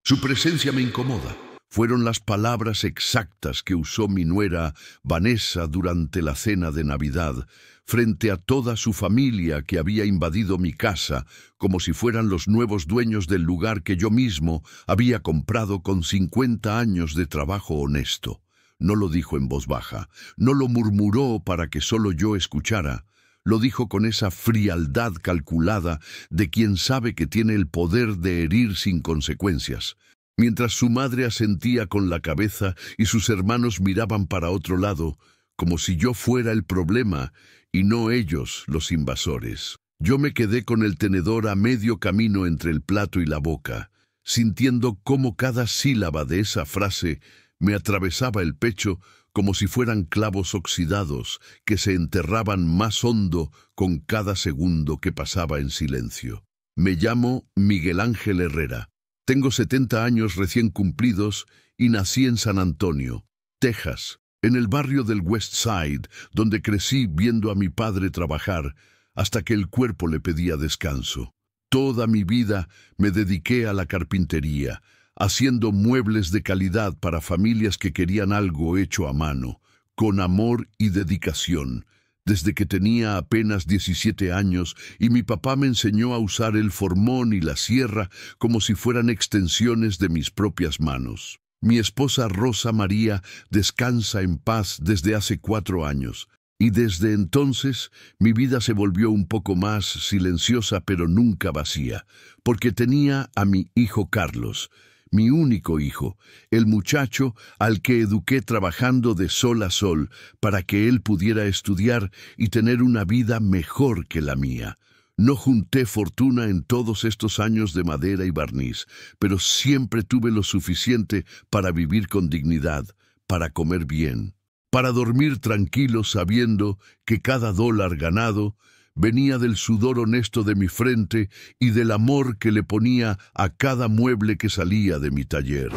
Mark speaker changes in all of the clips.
Speaker 1: Su presencia me incomoda. Fueron las palabras exactas que usó mi nuera Vanessa durante la cena de Navidad, frente a toda su familia que había invadido mi casa, como si fueran los nuevos dueños del lugar que yo mismo había comprado con 50 años de trabajo honesto. No lo dijo en voz baja, no lo murmuró para que solo yo escuchara. Lo dijo con esa frialdad calculada de quien sabe que tiene el poder de herir sin consecuencias. Mientras su madre asentía con la cabeza y sus hermanos miraban para otro lado, como si yo fuera el problema y no ellos los invasores. Yo me quedé con el tenedor a medio camino entre el plato y la boca, sintiendo cómo cada sílaba de esa frase me atravesaba el pecho como si fueran clavos oxidados que se enterraban más hondo con cada segundo que pasaba en silencio. Me llamo Miguel Ángel Herrera. Tengo 70 años recién cumplidos y nací en San Antonio, Texas, en el barrio del West Side, donde crecí viendo a mi padre trabajar hasta que el cuerpo le pedía descanso. Toda mi vida me dediqué a la carpintería, haciendo muebles de calidad para familias que querían algo hecho a mano, con amor y dedicación, desde que tenía apenas 17 años y mi papá me enseñó a usar el formón y la sierra como si fueran extensiones de mis propias manos. Mi esposa Rosa María descansa en paz desde hace 4 años, y desde entonces mi vida se volvió un poco más silenciosa pero nunca vacía, porque tenía a mi hijo Carlos, mi único hijo, el muchacho al que eduqué trabajando de sol a sol para que él pudiera estudiar y tener una vida mejor que la mía. No junté fortuna en todos estos años de madera y barniz, pero siempre tuve lo suficiente para vivir con dignidad, para comer bien, para dormir tranquilo sabiendo que cada dólar ganado venía del sudor honesto de mi frente y del amor que le ponía a cada mueble que salía de mi taller.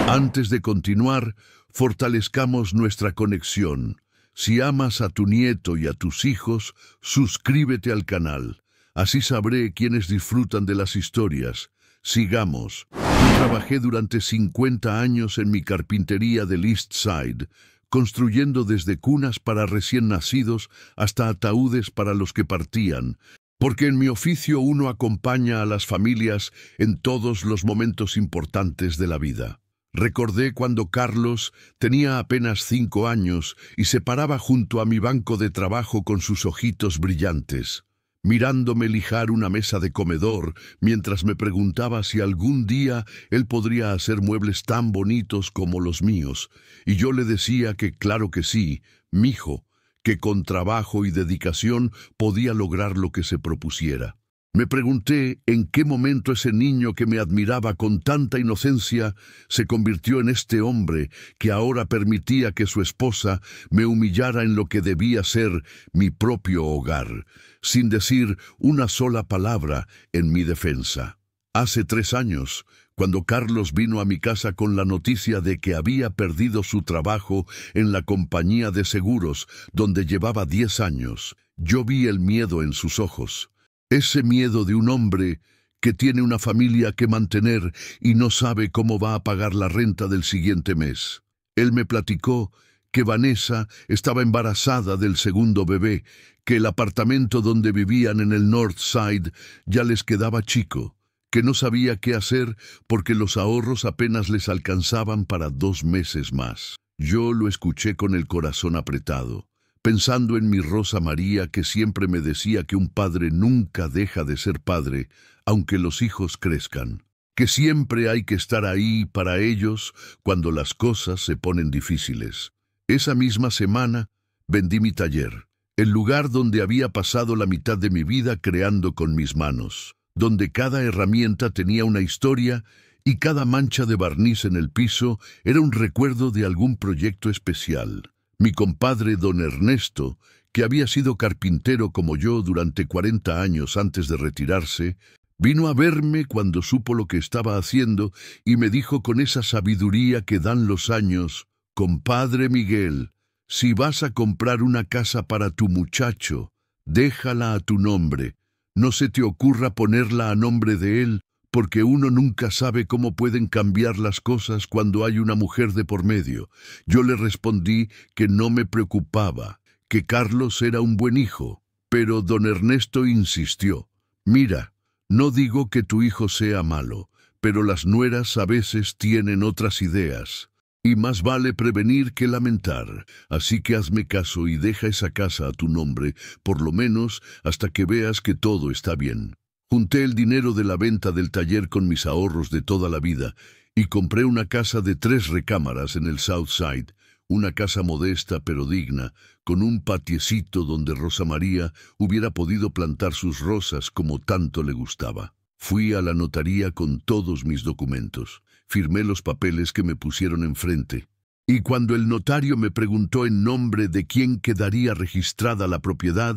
Speaker 1: Antes de continuar, fortalezcamos nuestra conexión. Si amas a tu nieto y a tus hijos, suscríbete al canal. Así sabré quiénes disfrutan de las historias. Sigamos. Yo trabajé durante 50 años en mi carpintería del East Side, construyendo desde cunas para recién nacidos hasta ataúdes para los que partían, porque en mi oficio uno acompaña a las familias en todos los momentos importantes de la vida. Recordé cuando Carlos tenía apenas 5 años y se paraba junto a mi banco de trabajo con sus ojitos brillantes, mirándome lijar una mesa de comedor mientras me preguntaba si algún día él podría hacer muebles tan bonitos como los míos, y yo le decía que claro que sí, mijo, que con trabajo y dedicación podía lograr lo que se propusiera. Me pregunté en qué momento ese niño que me admiraba con tanta inocencia se convirtió en este hombre que ahora permitía que su esposa me humillara en lo que debía ser mi propio hogar, sin decir una sola palabra en mi defensa. Hace 3 años, cuando Carlos vino a mi casa con la noticia de que había perdido su trabajo en la compañía de seguros donde llevaba 10 años, yo vi el miedo en sus ojos. Ese miedo de un hombre que tiene una familia que mantener y no sabe cómo va a pagar la renta del siguiente mes. Él me platicó que Vanessa estaba embarazada del segundo bebé, que el apartamento donde vivían en el North Side ya les quedaba chico, que no sabía qué hacer porque los ahorros apenas les alcanzaban para 2 meses más. Yo lo escuché con el corazón apretado, pensando en mi Rosa María que siempre me decía que un padre nunca deja de ser padre, aunque los hijos crezcan, que siempre hay que estar ahí para ellos cuando las cosas se ponen difíciles. Esa misma semana vendí mi taller, el lugar donde había pasado la mitad de mi vida creando con mis manos, donde cada herramienta tenía una historia y cada mancha de barniz en el piso era un recuerdo de algún proyecto especial. Mi compadre don Ernesto, que había sido carpintero como yo durante 40 años antes de retirarse, vino a verme cuando supo lo que estaba haciendo y me dijo con esa sabiduría que dan los años: «Compadre Miguel, si vas a comprar una casa para tu muchacho, déjala a tu nombre. No se te ocurra ponerla a nombre de él, porque uno nunca sabe cómo pueden cambiar las cosas cuando hay una mujer de por medio. Yo le respondí que no me preocupaba, que Carlos era un buen hijo, pero don Ernesto insistió. Mira, no digo que tu hijo sea malo, pero las nueras a veces tienen otras ideas. Y más vale prevenir que lamentar, así que hazme caso y deja esa casa a tu nombre, por lo menos hasta que veas que todo está bien. Junté el dinero de la venta del taller con mis ahorros de toda la vida y compré una casa de 3 recámaras en el South Side, una casa modesta pero digna, con un patiecito donde Rosa María hubiera podido plantar sus rosas como tanto le gustaba. Fui a la notaría con todos mis documentos. Firmé los papeles que me pusieron enfrente. Y cuando el notario me preguntó en nombre de quién quedaría registrada la propiedad,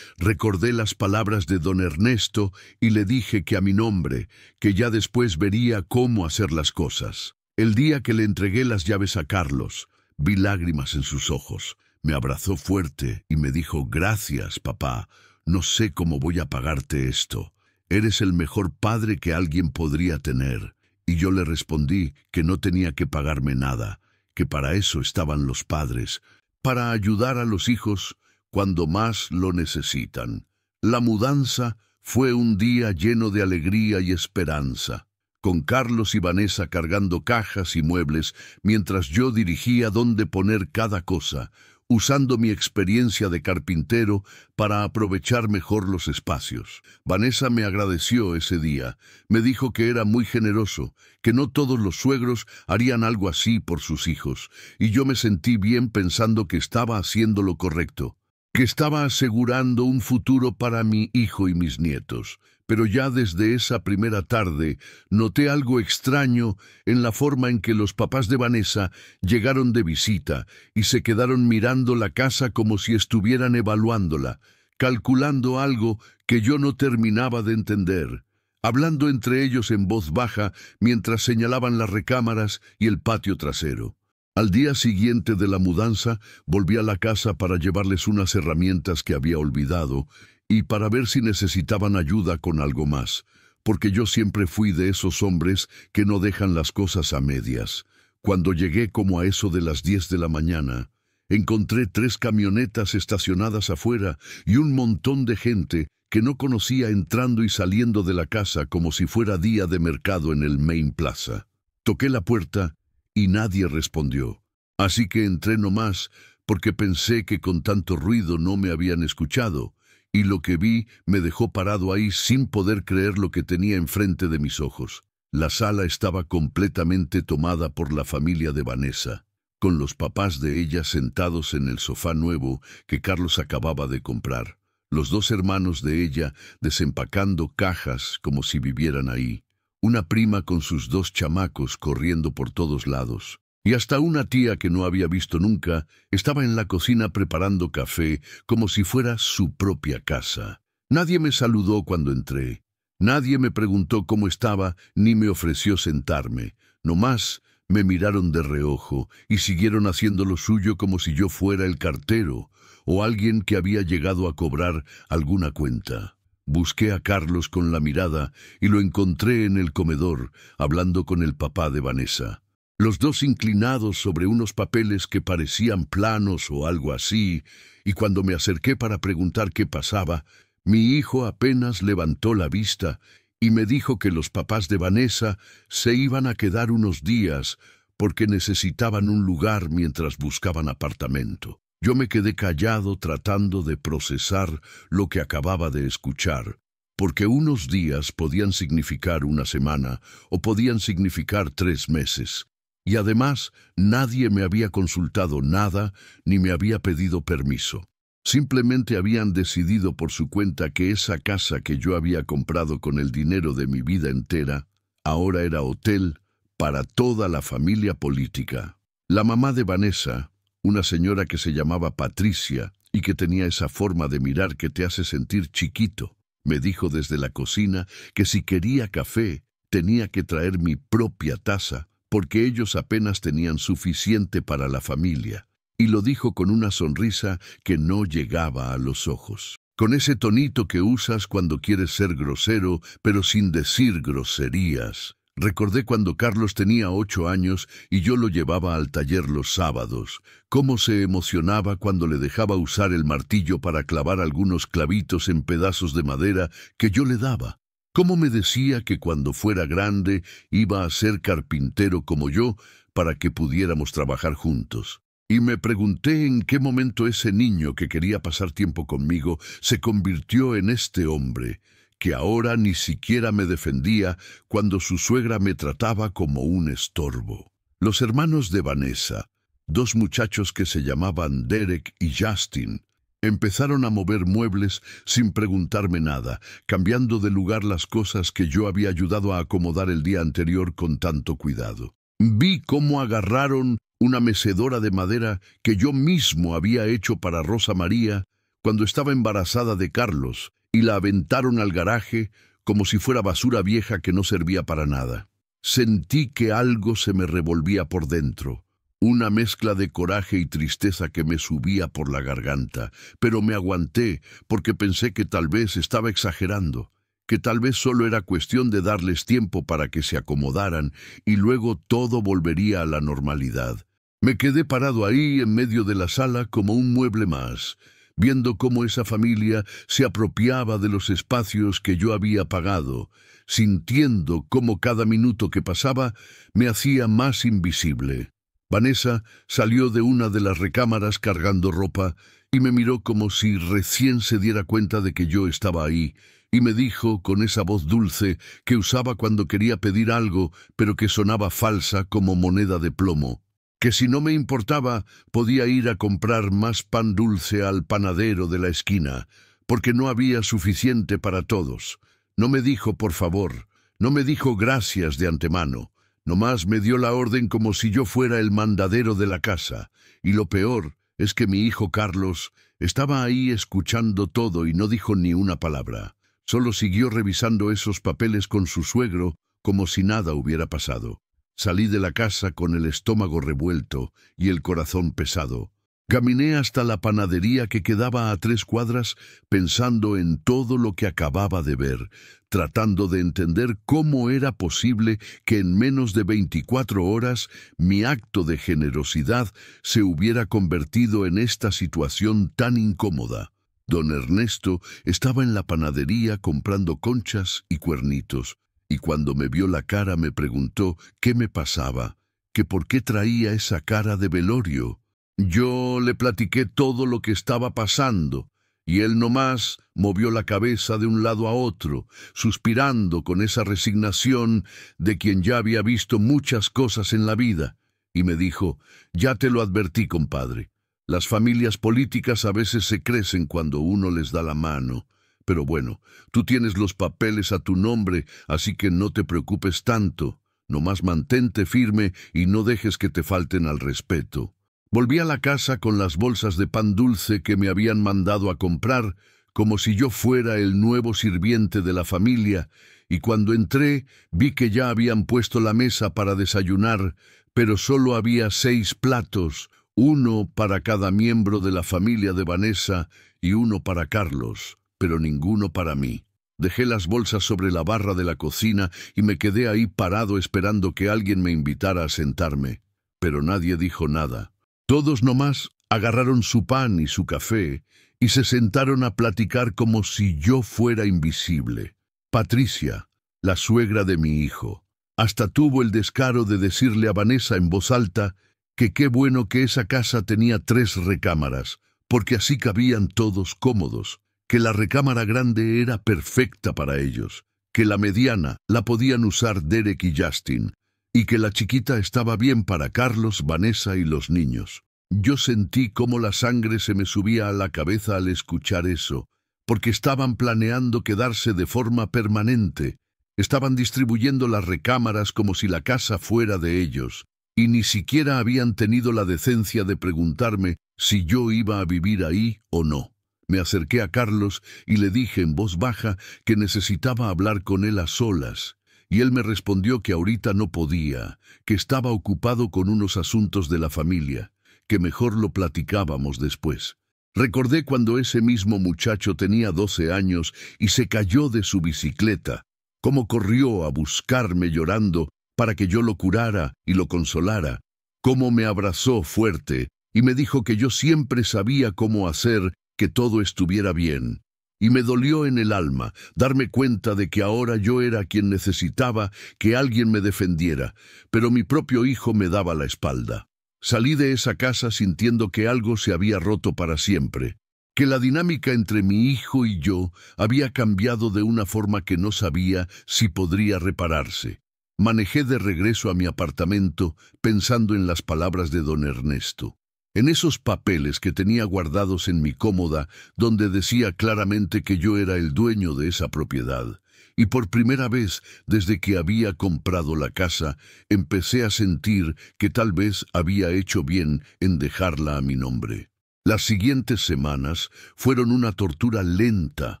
Speaker 1: recordé las palabras de don Ernesto y le dije que a mi nombre, que ya después vería cómo hacer las cosas. El día que le entregué las llaves a Carlos, vi lágrimas en sus ojos. Me abrazó fuerte y me dijo: «Gracias, papá. No sé cómo voy a pagarte esto. Eres el mejor padre que alguien podría tener». Y yo le respondí que no tenía que pagarme nada, que para eso estaban los padres, para ayudar a los hijos cuando más lo necesitan. La mudanza fue un día lleno de alegría y esperanza, con Carlos y Vanessa cargando cajas y muebles mientras yo dirigía dónde poner cada cosa, usando mi experiencia de carpintero para aprovechar mejor los espacios. Vanessa me agradeció ese día. Me dijo que era muy generoso, que no todos los suegros harían algo así por sus hijos, y yo me sentí bien pensando que estaba haciendo lo correcto, que estaba asegurando un futuro para mi hijo y mis nietos. Pero ya desde esa primera tarde noté algo extraño en la forma en que los papás de Vanessa llegaron de visita y se quedaron mirando la casa como si estuvieran evaluándola, calculando algo que yo no terminaba de entender, hablando entre ellos en voz baja mientras señalaban las recámaras y el patio trasero. Al día siguiente de la mudanza volví a la casa para llevarles unas herramientas que había olvidado y para ver si necesitaban ayuda con algo más, porque yo siempre fui de esos hombres que no dejan las cosas a medias. Cuando llegué como a eso de las 10 de la mañana, encontré 3 camionetas estacionadas afuera y un montón de gente que no conocía entrando y saliendo de la casa como si fuera día de mercado en el Main Plaza. Toqué la puerta y nadie respondió, así que entré nomás porque pensé que con tanto ruido no me habían escuchado, y lo que vi me dejó parado ahí sin poder creer lo que tenía enfrente de mis ojos. La sala estaba completamente tomada por la familia de Vanessa, con los papás de ella sentados en el sofá nuevo que Carlos acababa de comprar, los 2 hermanos de ella desempacando cajas como si vivieran ahí, una prima con sus 2 chamacos corriendo por todos lados. Y hasta una tía que no había visto nunca estaba en la cocina preparando café como si fuera su propia casa. Nadie me saludó cuando entré. Nadie me preguntó cómo estaba ni me ofreció sentarme. Nomás me miraron de reojo y siguieron haciendo lo suyo como si yo fuera el cartero o alguien que había llegado a cobrar alguna cuenta. Busqué a Carlos con la mirada y lo encontré en el comedor hablando con el papá de Vanessa. Los 2 inclinados sobre unos papeles que parecían planos o algo así, y cuando me acerqué para preguntar qué pasaba, mi hijo apenas levantó la vista y me dijo que los papás de Vanessa se iban a quedar unos días porque necesitaban un lugar mientras buscaban apartamento. Yo me quedé callado tratando de procesar lo que acababa de escuchar, porque unos días podían significar una semana o podían significar 3 meses. Y además, nadie me había consultado nada ni me había pedido permiso. Simplemente habían decidido por su cuenta que esa casa que yo había comprado con el dinero de mi vida entera, ahora era hotel para toda la familia política. La mamá de Vanessa, una señora que se llamaba Patricia y que tenía esa forma de mirar que te hace sentir chiquito, me dijo desde la cocina que si quería café tenía que traer mi propia taza, porque ellos apenas tenían suficiente para la familia, y lo dijo con una sonrisa que no llegaba a los ojos. con ese tonito que usas cuando quieres ser grosero, pero sin decir groserías. Recordé cuando Carlos tenía 8 años y yo lo llevaba al taller los sábados, cómo se emocionaba cuando le dejaba usar el martillo para clavar algunos clavitos en pedazos de madera que yo le daba. Cómo me decía que cuando fuera grande iba a ser carpintero como yo para que pudiéramos trabajar juntos. Y me pregunté en qué momento ese niño que quería pasar tiempo conmigo se convirtió en este hombre, que ahora ni siquiera me defendía cuando su suegra me trataba como un estorbo. Los hermanos de Vanessa, 2 muchachos que se llamaban Derek y Justin, empezaron a mover muebles sin preguntarme nada, cambiando de lugar las cosas que yo había ayudado a acomodar el día anterior con tanto cuidado. Vi cómo agarraron una mecedora de madera que yo mismo había hecho para Rosa María cuando estaba embarazada de Carlos, y la aventaron al garaje como si fuera basura vieja que no servía para nada. Sentí que algo se me revolvía por dentro, una mezcla de coraje y tristeza que me subía por la garganta, pero me aguanté porque pensé que tal vez estaba exagerando, que tal vez solo era cuestión de darles tiempo para que se acomodaran y luego todo volvería a la normalidad. Me quedé parado ahí en medio de la sala como un mueble más, viendo cómo esa familia se apropiaba de los espacios que yo había pagado, sintiendo cómo cada minuto que pasaba me hacía más invisible. Vanessa salió de una de las recámaras cargando ropa y me miró como si recién se diera cuenta de que yo estaba ahí, y me dijo con esa voz dulce que usaba cuando quería pedir algo, pero que sonaba falsa como moneda de plomo, que si no me importaba podía ir a comprar más pan dulce al panadero de la esquina, porque no había suficiente para todos. No me dijo por favor, no me dijo gracias de antemano, nomás me dio la orden como si yo fuera el mandadero de la casa, y lo peor es que mi hijo Carlos estaba ahí escuchando todo y no dijo ni una palabra. Solo siguió revisando esos papeles con su suegro como si nada hubiera pasado. Salí de la casa con el estómago revuelto y el corazón pesado. Caminé hasta la panadería que quedaba a 3 cuadras pensando en todo lo que acababa de ver, tratando de entender cómo era posible que en menos de 24 horas mi acto de generosidad se hubiera convertido en esta situación tan incómoda. Don Ernesto estaba en la panadería comprando conchas y cuernitos, y cuando me vio la cara me preguntó qué me pasaba, que por qué traía esa cara de velorio. Yo le platiqué todo lo que estaba pasando, y él nomás movió la cabeza de un lado a otro, suspirando con esa resignación de quien ya había visto muchas cosas en la vida, y me dijo: «Ya te lo advertí, compadre. Las familias políticas a veces se crecen cuando uno les da la mano. Pero bueno, tú tienes los papeles a tu nombre, así que no te preocupes tanto. Nomás mantente firme y no dejes que te falten al respeto». Volví a la casa con las bolsas de pan dulce que me habían mandado a comprar, como si yo fuera el nuevo sirviente de la familia, y cuando entré vi que ya habían puesto la mesa para desayunar, pero solo había 6 platos, uno para cada miembro de la familia de Vanessa y uno para Carlos, pero ninguno para mí. Dejé las bolsas sobre la barra de la cocina y me quedé ahí parado esperando que alguien me invitara a sentarme, pero nadie dijo nada. Todos nomás agarraron su pan y su café y se sentaron a platicar como si yo fuera invisible. Patricia, la suegra de mi hijo, hasta tuvo el descaro de decirle a Vanessa en voz alta que qué bueno que esa casa tenía 3 recámaras, porque así cabían todos cómodos, que la recámara grande era perfecta para ellos, que la mediana la podían usar Derek y Justin, y que la chiquita estaba bien para Carlos, Vanessa y los niños. Yo sentí cómo la sangre se me subía a la cabeza al escuchar eso, porque estaban planeando quedarse de forma permanente. Estaban distribuyendo las recámaras como si la casa fuera de ellos, y ni siquiera habían tenido la decencia de preguntarme si yo iba a vivir ahí o no. Me acerqué a Carlos y le dije en voz baja que necesitaba hablar con él a solas, y él me respondió que ahorita no podía, que estaba ocupado con unos asuntos de la familia, que mejor lo platicábamos después. Recordé cuando ese mismo muchacho tenía 12 años y se cayó de su bicicleta, cómo corrió a buscarme llorando para que yo lo curara y lo consolara, cómo me abrazó fuerte y me dijo que yo siempre sabía cómo hacer que todo estuviera bien. Y me dolió en el alma darme cuenta de que ahora yo era quien necesitaba que alguien me defendiera, pero mi propio hijo me daba la espalda. Salí de esa casa sintiendo que algo se había roto para siempre, que la dinámica entre mi hijo y yo había cambiado de una forma que no sabía si podría repararse. Manejé de regreso a mi apartamento pensando en las palabras de don Ernesto, en esos papeles que tenía guardados en mi cómoda donde decía claramente que yo era el dueño de esa propiedad. Y por primera vez desde que había comprado la casa, empecé a sentir que tal vez había hecho bien en dejarla a mi nombre. Las siguientes semanas fueron una tortura lenta,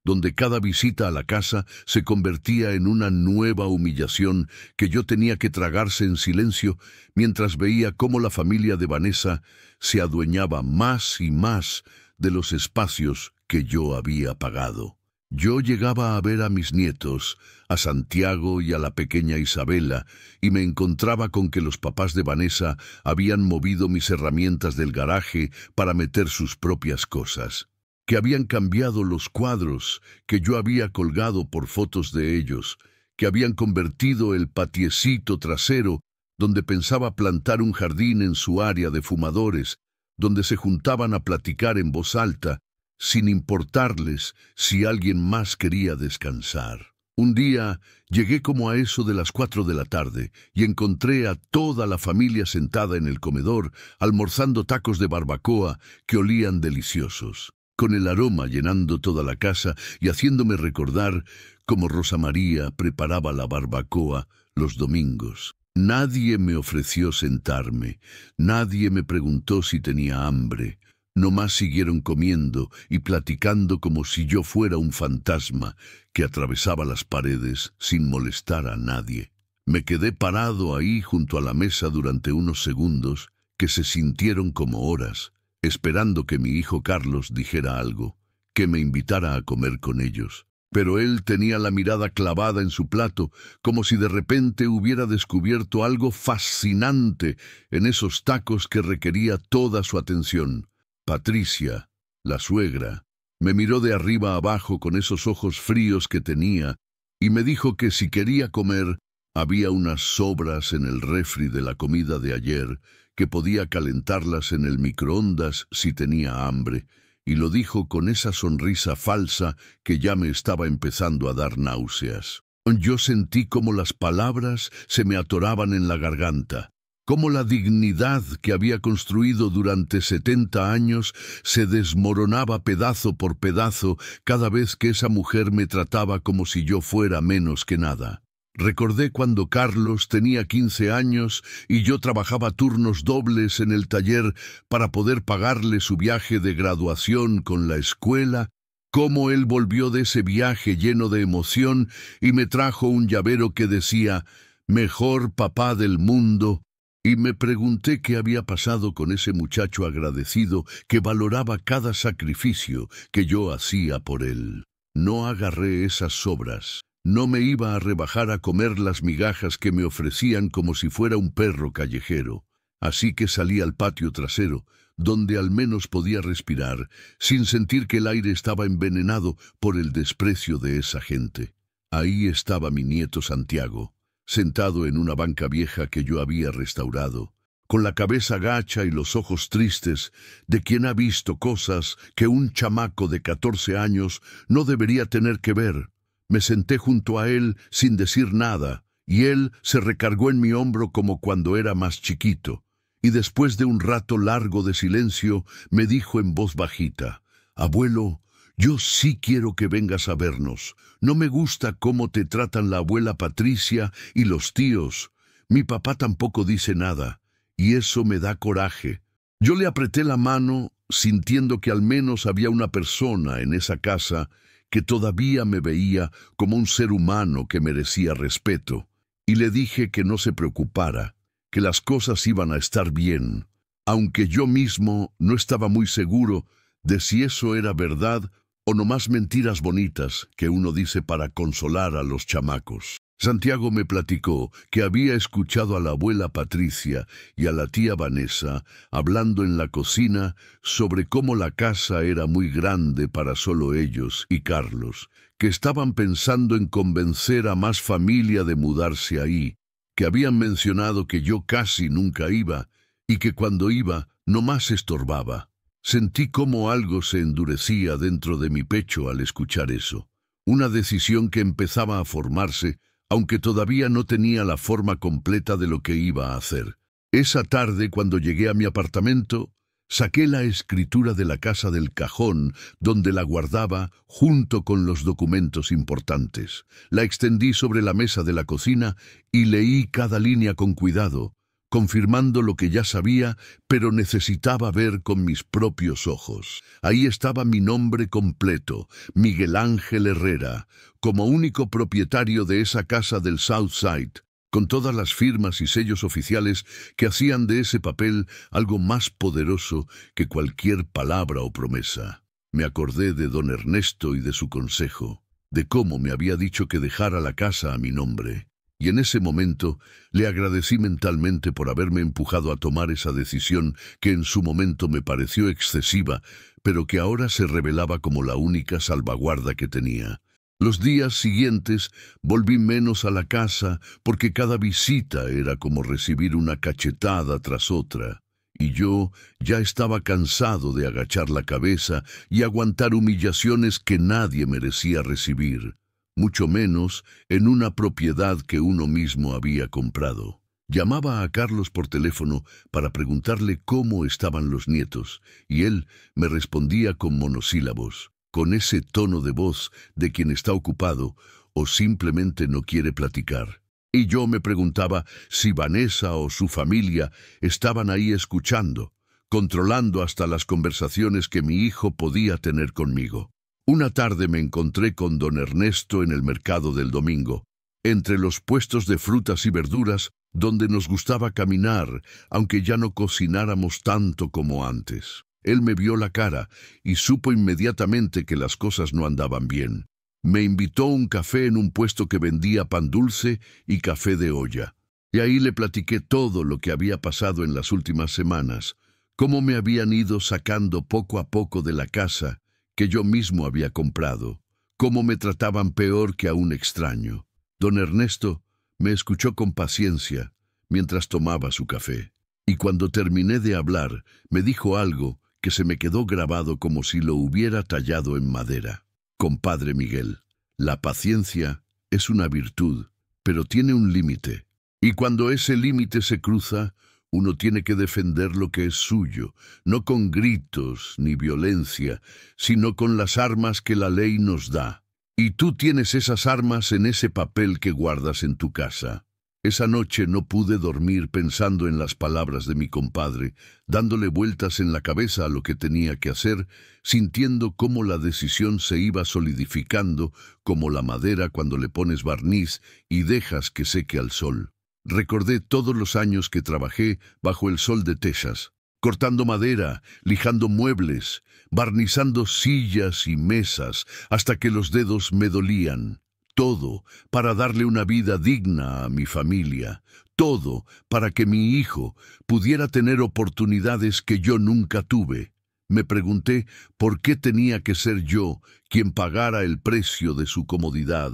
Speaker 1: donde cada visita a la casa se convertía en una nueva humillación que yo tenía que tragarse en silencio mientras veía cómo la familia de Vanessa se adueñaba más y más de los espacios que yo había pagado. Yo llegaba a ver a mis nietos, a Santiago y a la pequeña Isabela, y me encontraba con que los papás de Vanessa habían movido mis herramientas del garaje para meter sus propias cosas, que habían cambiado los cuadros que yo había colgado por fotos de ellos, que habían convertido el patiecito trasero, donde pensaba plantar un jardín en su área de fumadores, donde se juntaban a platicar en voz alta, sin importarles si alguien más quería descansar. Un día llegué como a eso de las 4 de la tarde y encontré a toda la familia sentada en el comedor, almorzando tacos de barbacoa que olían deliciosos, con el aroma llenando toda la casa y haciéndome recordar cómo Rosa María preparaba la barbacoa los domingos. Nadie me ofreció sentarme, nadie me preguntó si tenía hambre. Nomás siguieron comiendo y platicando como si yo fuera un fantasma que atravesaba las paredes sin molestar a nadie. Me quedé parado ahí junto a la mesa durante unos segundos que se sintieron como horas, esperando que mi hijo Carlos dijera algo, que me invitara a comer con ellos. Pero él tenía la mirada clavada en su plato, como si de repente hubiera descubierto algo fascinante en esos tacos que requería toda su atención. Patricia, la suegra, me miró de arriba abajo con esos ojos fríos que tenía y me dijo que si quería comer, había unas sobras en el refri de la comida de ayer, que podía calentarlas en el microondas si tenía hambre, y lo dijo con esa sonrisa falsa que ya me estaba empezando a dar náuseas. Yo sentí como las palabras se me atoraban en la garganta, cómo la dignidad que había construido durante 70 años se desmoronaba pedazo por pedazo cada vez que esa mujer me trataba como si yo fuera menos que nada. Recordé cuando Carlos tenía 15 años y yo trabajaba turnos dobles en el taller para poder pagarle su viaje de graduación con la escuela, cómo él volvió de ese viaje lleno de emoción y me trajo un llavero que decía «Mejor papá del mundo». Y me pregunté qué había pasado con ese muchacho agradecido que valoraba cada sacrificio que yo hacía por él. No agarré esas sobras. No me iba a rebajar a comer las migajas que me ofrecían como si fuera un perro callejero. Así que salí al patio trasero, donde al menos podía respirar, sin sentir que el aire estaba envenenado por el desprecio de esa gente. Ahí estaba mi nieto Santiago, sentado en una banca vieja que yo había restaurado, con la cabeza gacha y los ojos tristes de quien ha visto cosas que un chamaco de 14 años no debería tener que ver. Me senté junto a él sin decir nada, y él se recargó en mi hombro como cuando era más chiquito, y después de un rato largo de silencio me dijo en voz bajita, «Abuelo, yo sí quiero que vengas a vernos. No me gusta cómo te tratan la abuela Patricia y los tíos. Mi papá tampoco dice nada, y eso me da coraje». Yo le apreté la mano, sintiendo que al menos había una persona en esa casa que todavía me veía como un ser humano que merecía respeto, y le dije que no se preocupara, que las cosas iban a estar bien, aunque yo mismo no estaba muy seguro de si eso era verdad o nomás mentiras bonitas que uno dice para consolar a los chamacos. Santiago me platicó que había escuchado a la abuela Patricia y a la tía Vanessa hablando en la cocina sobre cómo la casa era muy grande para solo ellos y Carlos, que estaban pensando en convencer a más familia de mudarse ahí, que habían mencionado que yo casi nunca iba y que cuando iba nomás estorbaba. Sentí como algo se endurecía dentro de mi pecho al escuchar eso. Una decisión que empezaba a formarse, aunque todavía no tenía la forma completa de lo que iba a hacer. Esa tarde, cuando llegué a mi apartamento, saqué la escritura de la casa del cajón donde la guardaba junto con los documentos importantes. La extendí sobre la mesa de la cocina y leí cada línea con cuidado, confirmando lo que ya sabía, pero necesitaba ver con mis propios ojos. Ahí estaba mi nombre completo, Miguel Ángel Herrera, como único propietario de esa casa del South Side, con todas las firmas y sellos oficiales que hacían de ese papel algo más poderoso que cualquier palabra o promesa. Me acordé de don Ernesto y de su consejo, de cómo me había dicho que dejara la casa a mi nombre. Y en ese momento le agradecí mentalmente por haberme empujado a tomar esa decisión que en su momento me pareció excesiva, pero que ahora se revelaba como la única salvaguarda que tenía. Los días siguientes volví menos a la casa porque cada visita era como recibir una cachetada tras otra, y yo ya estaba cansado de agachar la cabeza y aguantar humillaciones que nadie merecía recibir, mucho menos en una propiedad que uno mismo había comprado. Llamaba a Carlos por teléfono para preguntarle cómo estaban los nietos, y él me respondía con monosílabos, con ese tono de voz de quien está ocupado o simplemente no quiere platicar. Y yo me preguntaba si Vanessa o su familia estaban ahí escuchando, controlando hasta las conversaciones que mi hijo podía tener conmigo. Una tarde me encontré con don Ernesto en el mercado del domingo, entre los puestos de frutas y verduras donde nos gustaba caminar, aunque ya no cocináramos tanto como antes. Él me vio la cara y supo inmediatamente que las cosas no andaban bien. Me invitó a un café en un puesto que vendía pan dulce y café de olla. Y ahí le platiqué todo lo que había pasado en las últimas semanas, cómo me habían ido sacando poco a poco de la casa que yo mismo había comprado, cómo me trataban peor que a un extraño. Don Ernesto me escuchó con paciencia mientras tomaba su café, y cuando terminé de hablar, me dijo algo que se me quedó grabado como si lo hubiera tallado en madera. Compadre Miguel, la paciencia es una virtud, pero tiene un límite, y cuando ese límite se cruza, uno tiene que defender lo que es suyo, no con gritos ni violencia, sino con las armas que la ley nos da. Y tú tienes esas armas en ese papel que guardas en tu casa. Esa noche no pude dormir pensando en las palabras de mi compadre, dándole vueltas en la cabeza a lo que tenía que hacer, sintiendo cómo la decisión se iba solidificando como la madera cuando le pones barniz y dejas que seque al sol. Recordé todos los años que trabajé bajo el sol de Texas, cortando madera, lijando muebles, barnizando sillas y mesas hasta que los dedos me dolían. Todo para darle una vida digna a mi familia, todo para que mi hijo pudiera tener oportunidades que yo nunca tuve. Me pregunté por qué tenía que ser yo quien pagara el precio de su comodidad,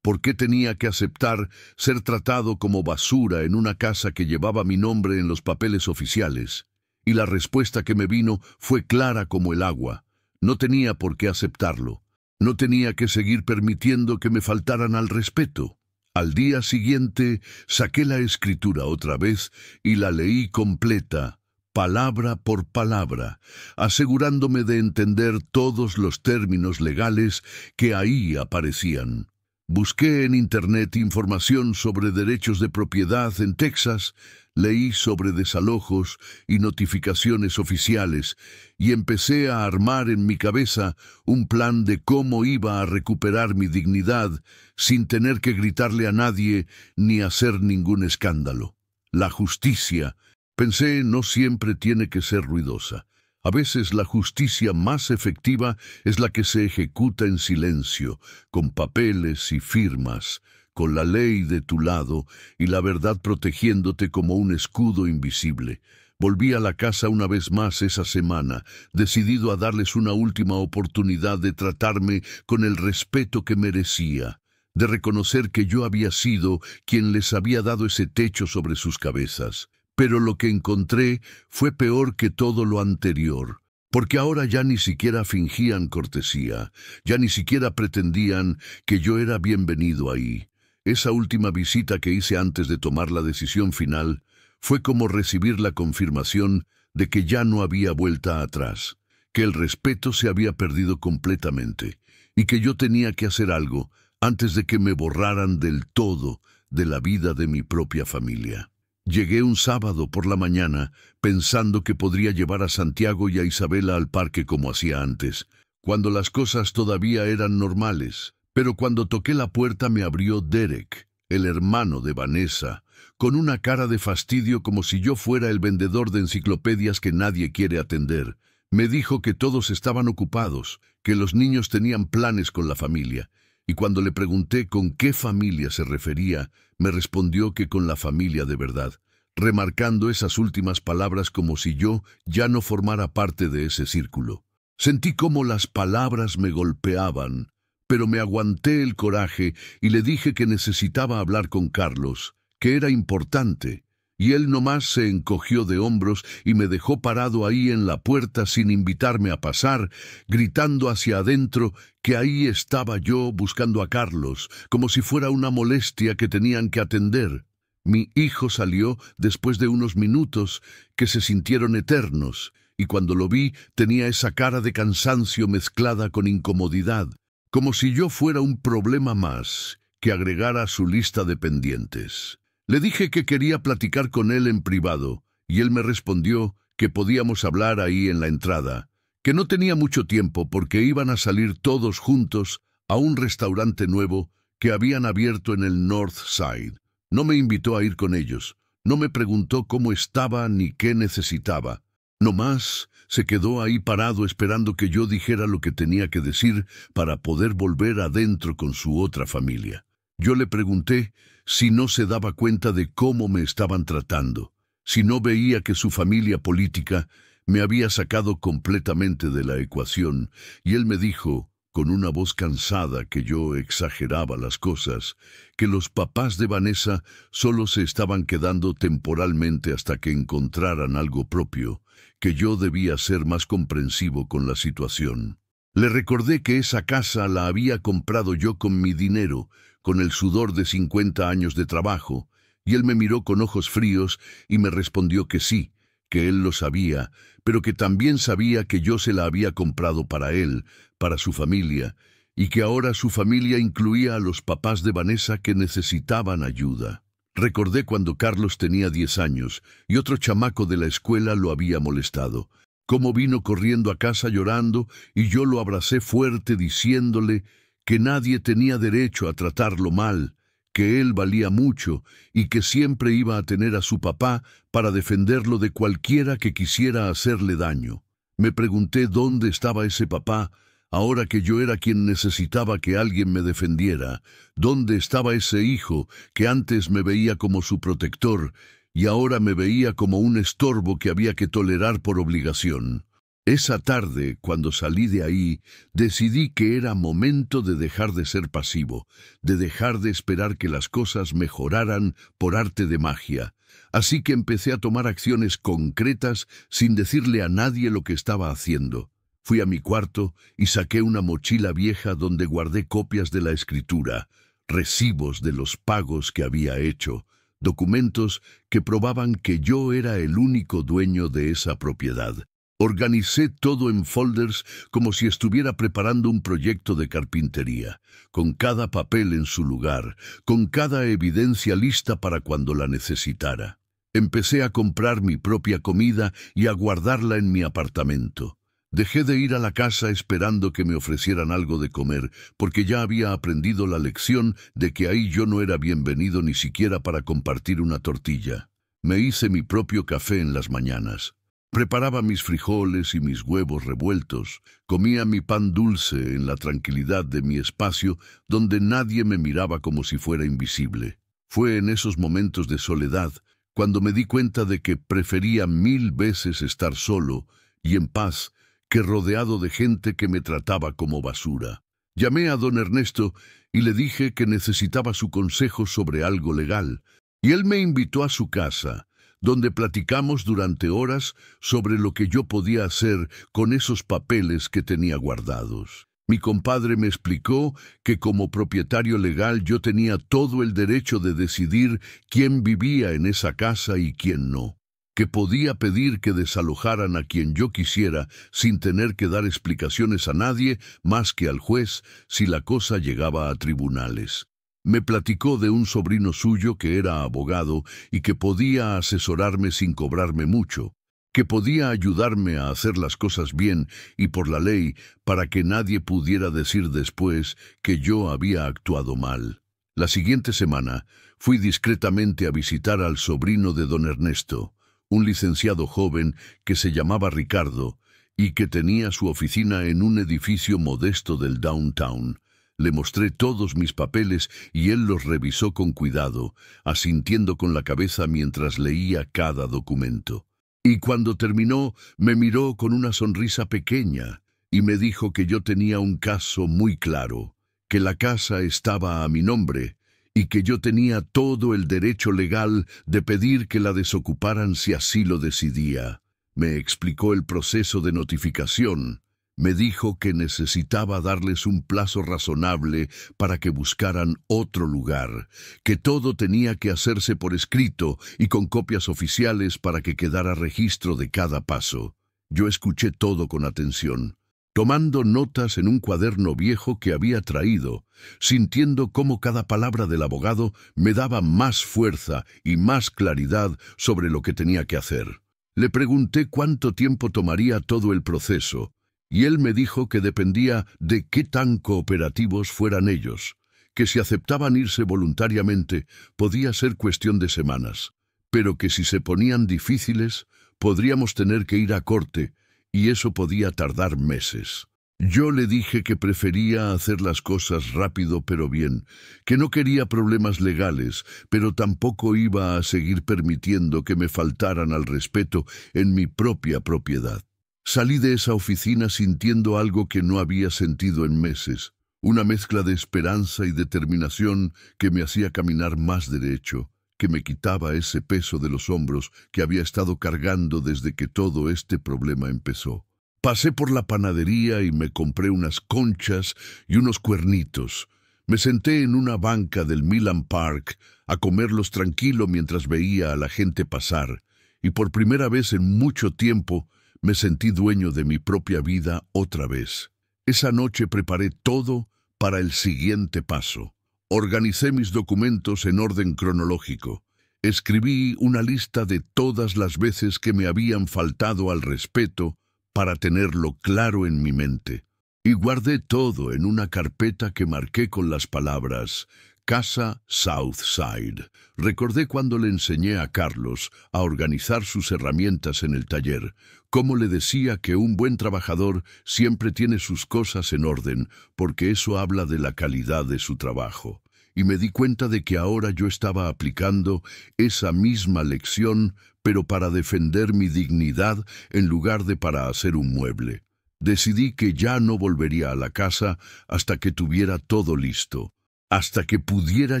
Speaker 1: por qué tenía que aceptar ser tratado como basura en una casa que llevaba mi nombre en los papeles oficiales. Y la respuesta que me vino fue clara como el agua. No tenía por qué aceptarlo. No tenía que seguir permitiendo que me faltaran al respeto. Al día siguiente saqué la escritura otra vez y la leí completa, palabra por palabra, asegurándome de entender todos los términos legales que ahí aparecían. Busqué en Internet información sobre derechos de propiedad en Texas, leí sobre desalojos y notificaciones oficiales y empecé a armar en mi cabeza un plan de cómo iba a recuperar mi dignidad sin tener que gritarle a nadie ni hacer ningún escándalo. La justicia, pensé, no siempre tiene que ser ruidosa. A veces la justicia más efectiva es la que se ejecuta en silencio, con papeles y firmas, con la ley de tu lado y la verdad protegiéndote como un escudo invisible. Volví a la casa una vez más esa semana, decidido a darles una última oportunidad de tratarme con el respeto que merecía, de reconocer que yo había sido quien les había dado ese techo sobre sus cabezas. Pero lo que encontré fue peor que todo lo anterior, porque ahora ya ni siquiera fingían cortesía, ya ni siquiera pretendían que yo era bienvenido ahí. Esa última visita que hice antes de tomar la decisión final fue como recibir la confirmación de que ya no había vuelta atrás, que el respeto se había perdido completamente y que yo tenía que hacer algo antes de que me borraran del todo de la vida de mi propia familia. Llegué un sábado por la mañana pensando que podría llevar a Santiago y a Isabela al parque como hacía antes, cuando las cosas todavía eran normales. Pero cuando toqué la puerta me abrió Derek, el hermano de Vanessa, con una cara de fastidio como si yo fuera el vendedor de enciclopedias que nadie quiere atender. Me dijo que todos estaban ocupados, que los niños tenían planes con la familia, y cuando le pregunté con qué familia se refería, me respondió que con la familia de verdad, remarcando esas últimas palabras como si yo ya no formara parte de ese círculo. Sentí cómo las palabras me golpeaban, pero me aguanté el coraje y le dije que necesitaba hablar con Carlos, que era importante, y él nomás se encogió de hombros y me dejó parado ahí en la puerta sin invitarme a pasar, gritando hacia adentro que ahí estaba yo buscando a Carlos, como si fuera una molestia que tenían que atender. Mi hijo salió después de unos minutos que se sintieron eternos, y cuando lo vi tenía esa cara de cansancio mezclada con incomodidad, como si yo fuera un problema más que agregara a su lista de pendientes. Le dije que quería platicar con él en privado, y él me respondió que podíamos hablar ahí en la entrada, que no tenía mucho tiempo porque iban a salir todos juntos a un restaurante nuevo que habían abierto en el North Side. No me invitó a ir con ellos, no me preguntó cómo estaba ni qué necesitaba. Nomás se quedó ahí parado esperando que yo dijera lo que tenía que decir para poder volver adentro con su otra familia. Yo le pregunté si no se daba cuenta de cómo me estaban tratando, si no veía que su familia política me había sacado completamente de la ecuación, y él me dijo, con una voz cansada que yo exageraba las cosas, que los papás de Vanessa solo se estaban quedando temporalmente hasta que encontraran algo propio, que yo debía ser más comprensivo con la situación. Le recordé que esa casa la había comprado yo con mi dinero, con el sudor de 50 años de trabajo, y él me miró con ojos fríos y me respondió que sí, que él lo sabía, pero que también sabía que yo se la había comprado para él, para su familia, y que ahora su familia incluía a los papás de Vanessa que necesitaban ayuda. Recordé cuando Carlos tenía 10 años y otro chamaco de la escuela lo había molestado, cómo vino corriendo a casa llorando y yo lo abracé fuerte diciéndole que nadie tenía derecho a tratarlo mal, que él valía mucho y que siempre iba a tener a su papá para defenderlo de cualquiera que quisiera hacerle daño. Me pregunté dónde estaba ese papá, ahora que yo era quien necesitaba que alguien me defendiera. ¿Dónde estaba ese hijo que antes me veía como su protector y ahora me veía como un estorbo que había que tolerar por obligación? Esa tarde, cuando salí de ahí, decidí que era momento de dejar de ser pasivo, de dejar de esperar que las cosas mejoraran por arte de magia. Así que empecé a tomar acciones concretas sin decirle a nadie lo que estaba haciendo. Fui a mi cuarto y saqué una mochila vieja donde guardé copias de la escritura, recibos de los pagos que había hecho, documentos que probaban que yo era el único dueño de esa propiedad. Organicé todo en folders como si estuviera preparando un proyecto de carpintería, con cada papel en su lugar, con cada evidencia lista para cuando la necesitara. Empecé a comprar mi propia comida y a guardarla en mi apartamento. Dejé de ir a la casa esperando que me ofrecieran algo de comer, porque ya había aprendido la lección de que ahí yo no era bienvenido ni siquiera para compartir una tortilla. Me hice mi propio café en las mañanas. Preparaba mis frijoles y mis huevos revueltos, comía mi pan dulce en la tranquilidad de mi espacio donde nadie me miraba como si fuera invisible. Fue en esos momentos de soledad cuando me di cuenta de que prefería 1000 veces estar solo y en paz que rodeado de gente que me trataba como basura. Llamé a don Ernesto y le dije que necesitaba su consejo sobre algo legal, y él me invitó a su casa, donde platicamos durante horas sobre lo que yo podía hacer con esos papeles que tenía guardados. Mi compadre me explicó que como propietario legal yo tenía todo el derecho de decidir quién vivía en esa casa y quién no, que podía pedir que desalojaran a quien yo quisiera sin tener que dar explicaciones a nadie más que al juez si la cosa llegaba a tribunales. Me platicó de un sobrino suyo que era abogado y que podía asesorarme sin cobrarme mucho, que podía ayudarme a hacer las cosas bien y por la ley para que nadie pudiera decir después que yo había actuado mal. La siguiente semana fui discretamente a visitar al sobrino de don Ernesto, un licenciado joven que se llamaba Ricardo y que tenía su oficina en un edificio modesto del downtown. Le mostré todos mis papeles y él los revisó con cuidado, asintiendo con la cabeza mientras leía cada documento. Y cuando terminó, me miró con una sonrisa pequeña y me dijo que yo tenía un caso muy claro, que la casa estaba a mi nombre y que yo tenía todo el derecho legal de pedir que la desocuparan si así lo decidía. Me explicó el proceso de notificación. Me dijo que necesitaba darles un plazo razonable para que buscaran otro lugar, que todo tenía que hacerse por escrito y con copias oficiales para que quedara registro de cada paso. Yo escuché todo con atención, tomando notas en un cuaderno viejo que había traído, sintiendo cómo cada palabra del abogado me daba más fuerza y más claridad sobre lo que tenía que hacer. Le pregunté cuánto tiempo tomaría todo el proceso, y él me dijo que dependía de qué tan cooperativos fueran ellos, que si aceptaban irse voluntariamente podía ser cuestión de semanas, pero que si se ponían difíciles podríamos tener que ir a corte, y eso podía tardar meses. Yo le dije que prefería hacer las cosas rápido pero bien, que no quería problemas legales, pero tampoco iba a seguir permitiendo que me faltaran al respeto en mi propia propiedad. Salí de esa oficina sintiendo algo que no había sentido en meses, una mezcla de esperanza y determinación que me hacía caminar más derecho, que me quitaba ese peso de los hombros que había estado cargando desde que todo este problema empezó. Pasé por la panadería y me compré unas conchas y unos cuernitos. Me senté en una banca del Milan Park a comerlos tranquilo mientras veía a la gente pasar, y por primera vez en mucho tiempo me sentí dueño de mi propia vida otra vez. Esa noche preparé todo para el siguiente paso. Organicé mis documentos en orden cronológico. Escribí una lista de todas las veces que me habían faltado al respeto para tenerlo claro en mi mente. Y guardé todo en una carpeta que marqué con las palabras Casa Southside. Recordé cuando le enseñé a Carlos a organizar sus herramientas en el taller, cómo le decía que un buen trabajador siempre tiene sus cosas en orden, porque eso habla de la calidad de su trabajo. Y me di cuenta de que ahora yo estaba aplicando esa misma lección, pero para defender mi dignidad en lugar de para hacer un mueble. Decidí que ya no volvería a la casa hasta que tuviera todo listo, hasta que pudiera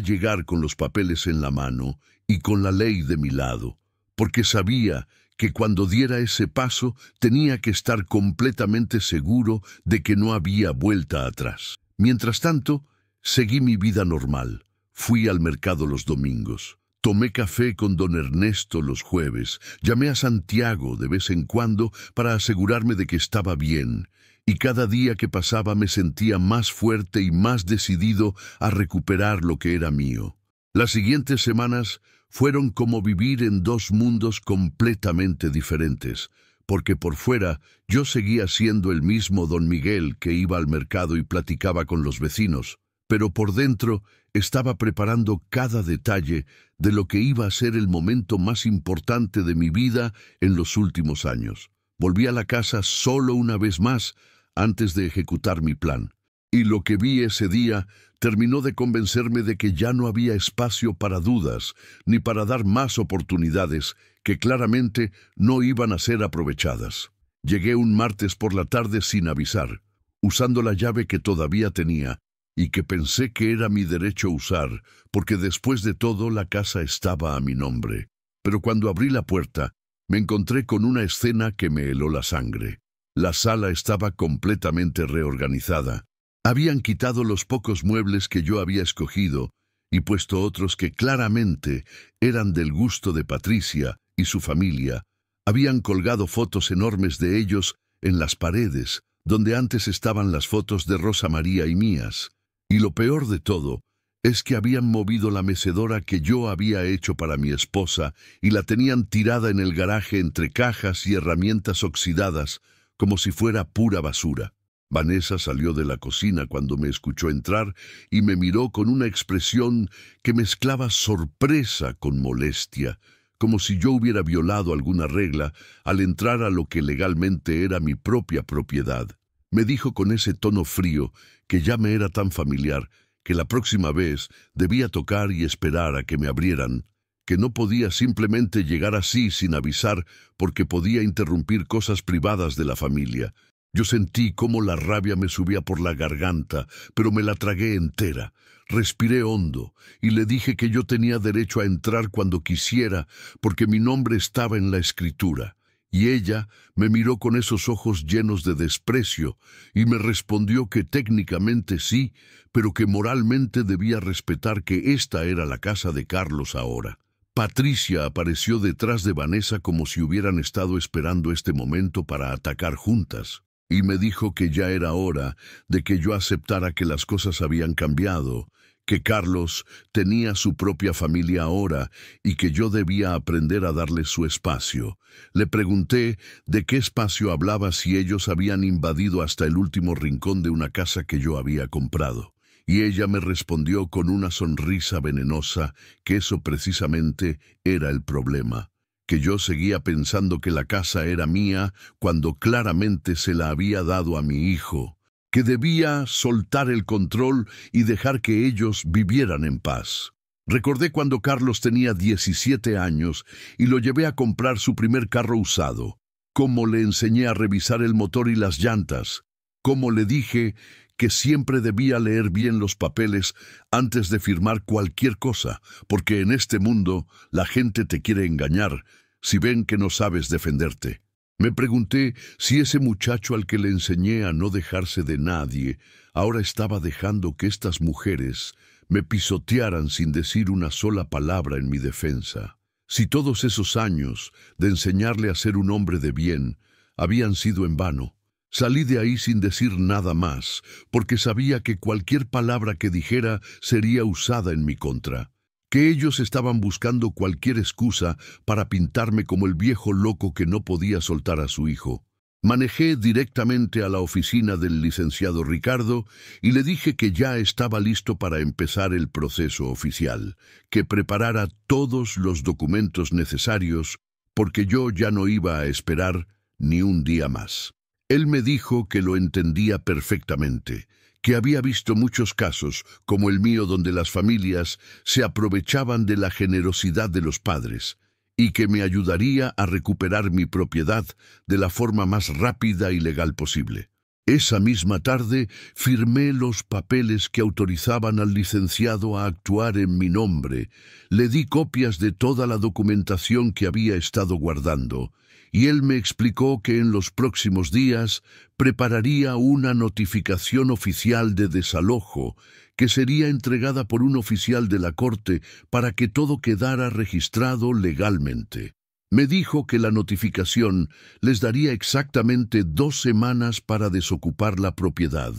Speaker 1: llegar con los papeles en la mano y con la ley de mi lado, porque sabía que cuando diera ese paso tenía que estar completamente seguro de que no había vuelta atrás. Mientras tanto, seguí mi vida normal. Fui al mercado los domingos. Tomé café con don Ernesto los jueves. Llamé a Santiago de vez en cuando para asegurarme de que estaba bien. Y cada día que pasaba me sentía más fuerte y más decidido a recuperar lo que era mío. Las siguientes semanas fueron como vivir en dos mundos completamente diferentes, porque por fuera yo seguía siendo el mismo don Miguel que iba al mercado y platicaba con los vecinos, pero por dentro estaba preparando cada detalle de lo que iba a ser el momento más importante de mi vida en los últimos años. Volví a la casa solo una vez más antes de ejecutar mi plan. Y lo que vi ese día terminó de convencerme de que ya no había espacio para dudas, ni para dar más oportunidades que claramente no iban a ser aprovechadas. Llegué un martes por la tarde sin avisar, usando la llave que todavía tenía y que pensé que era mi derecho usar, porque después de todo la casa estaba a mi nombre. Pero cuando abrí la puerta, me encontré con una escena que me heló la sangre. La sala estaba completamente reorganizada. Habían quitado los pocos muebles que yo había escogido y puesto otros que claramente eran del gusto de Patricia y su familia. Habían colgado fotos enormes de ellos en las paredes, donde antes estaban las fotos de Rosa María y mías. Y lo peor de todo es que habían movido la mecedora que yo había hecho para mi esposa y la tenían tirada en el garaje entre cajas y herramientas oxidadas, como si fuera pura basura. Vanessa salió de la cocina cuando me escuchó entrar y me miró con una expresión que mezclaba sorpresa con molestia, como si yo hubiera violado alguna regla al entrar a lo que legalmente era mi propia propiedad. Me dijo con ese tono frío que ya me era tan familiar que la próxima vez debía tocar y esperar a que me abrieran, que no podía simplemente llegar así sin avisar porque podía interrumpir cosas privadas de la familia. Yo sentí cómo la rabia me subía por la garganta, pero me la tragué entera. Respiré hondo y le dije que yo tenía derecho a entrar cuando quisiera porque mi nombre estaba en la escritura. Y ella me miró con esos ojos llenos de desprecio y me respondió que técnicamente sí, pero que moralmente debía respetar que esta era la casa de Carlos ahora. Patricia apareció detrás de Vanessa como si hubieran estado esperando este momento para atacar juntas. Y me dijo que ya era hora de que yo aceptara que las cosas habían cambiado, que Carlos tenía su propia familia ahora y que yo debía aprender a darle su espacio. Le pregunté de qué espacio hablaba si ellos habían invadido hasta el último rincón de una casa que yo había comprado. Y ella me respondió con una sonrisa venenosa que eso precisamente era el problema. Que yo seguía pensando que la casa era mía cuando claramente se la había dado a mi hijo, que debía soltar el control y dejar que ellos vivieran en paz. Recordé cuando Carlos tenía 17 años y lo llevé a comprar su primer carro usado, cómo le enseñé a revisar el motor y las llantas, cómo le dije que siempre debía leer bien los papeles antes de firmar cualquier cosa, porque en este mundo la gente te quiere engañar si ven que no sabes defenderte. Me pregunté si ese muchacho al que le enseñé a no dejarse de nadie ahora estaba dejando que estas mujeres me pisotearan sin decir una sola palabra en mi defensa. Si todos esos años de enseñarle a ser un hombre de bien habían sido en vano. Salí de ahí sin decir nada más, porque sabía que cualquier palabra que dijera sería usada en mi contra. Que ellos estaban buscando cualquier excusa para pintarme como el viejo loco que no podía soltar a su hijo. Manejé directamente a la oficina del licenciado Ricardo y le dije que ya estaba listo para empezar el proceso oficial, que preparara todos los documentos necesarios porque yo ya no iba a esperar ni un día más. Él me dijo que lo entendía perfectamente, que había visto muchos casos, como el mío, donde las familias se aprovechaban de la generosidad de los padres, y que me ayudaría a recuperar mi propiedad de la forma más rápida y legal posible. Esa misma tarde firmé los papeles que autorizaban al licenciado a actuar en mi nombre. Le di copias de toda la documentación que había estado guardando, y él me explicó que en los próximos días prepararía una notificación oficial de desalojo que sería entregada por un oficial de la corte para que todo quedara registrado legalmente. Me dijo que la notificación les daría exactamente 2 semanas para desocupar la propiedad,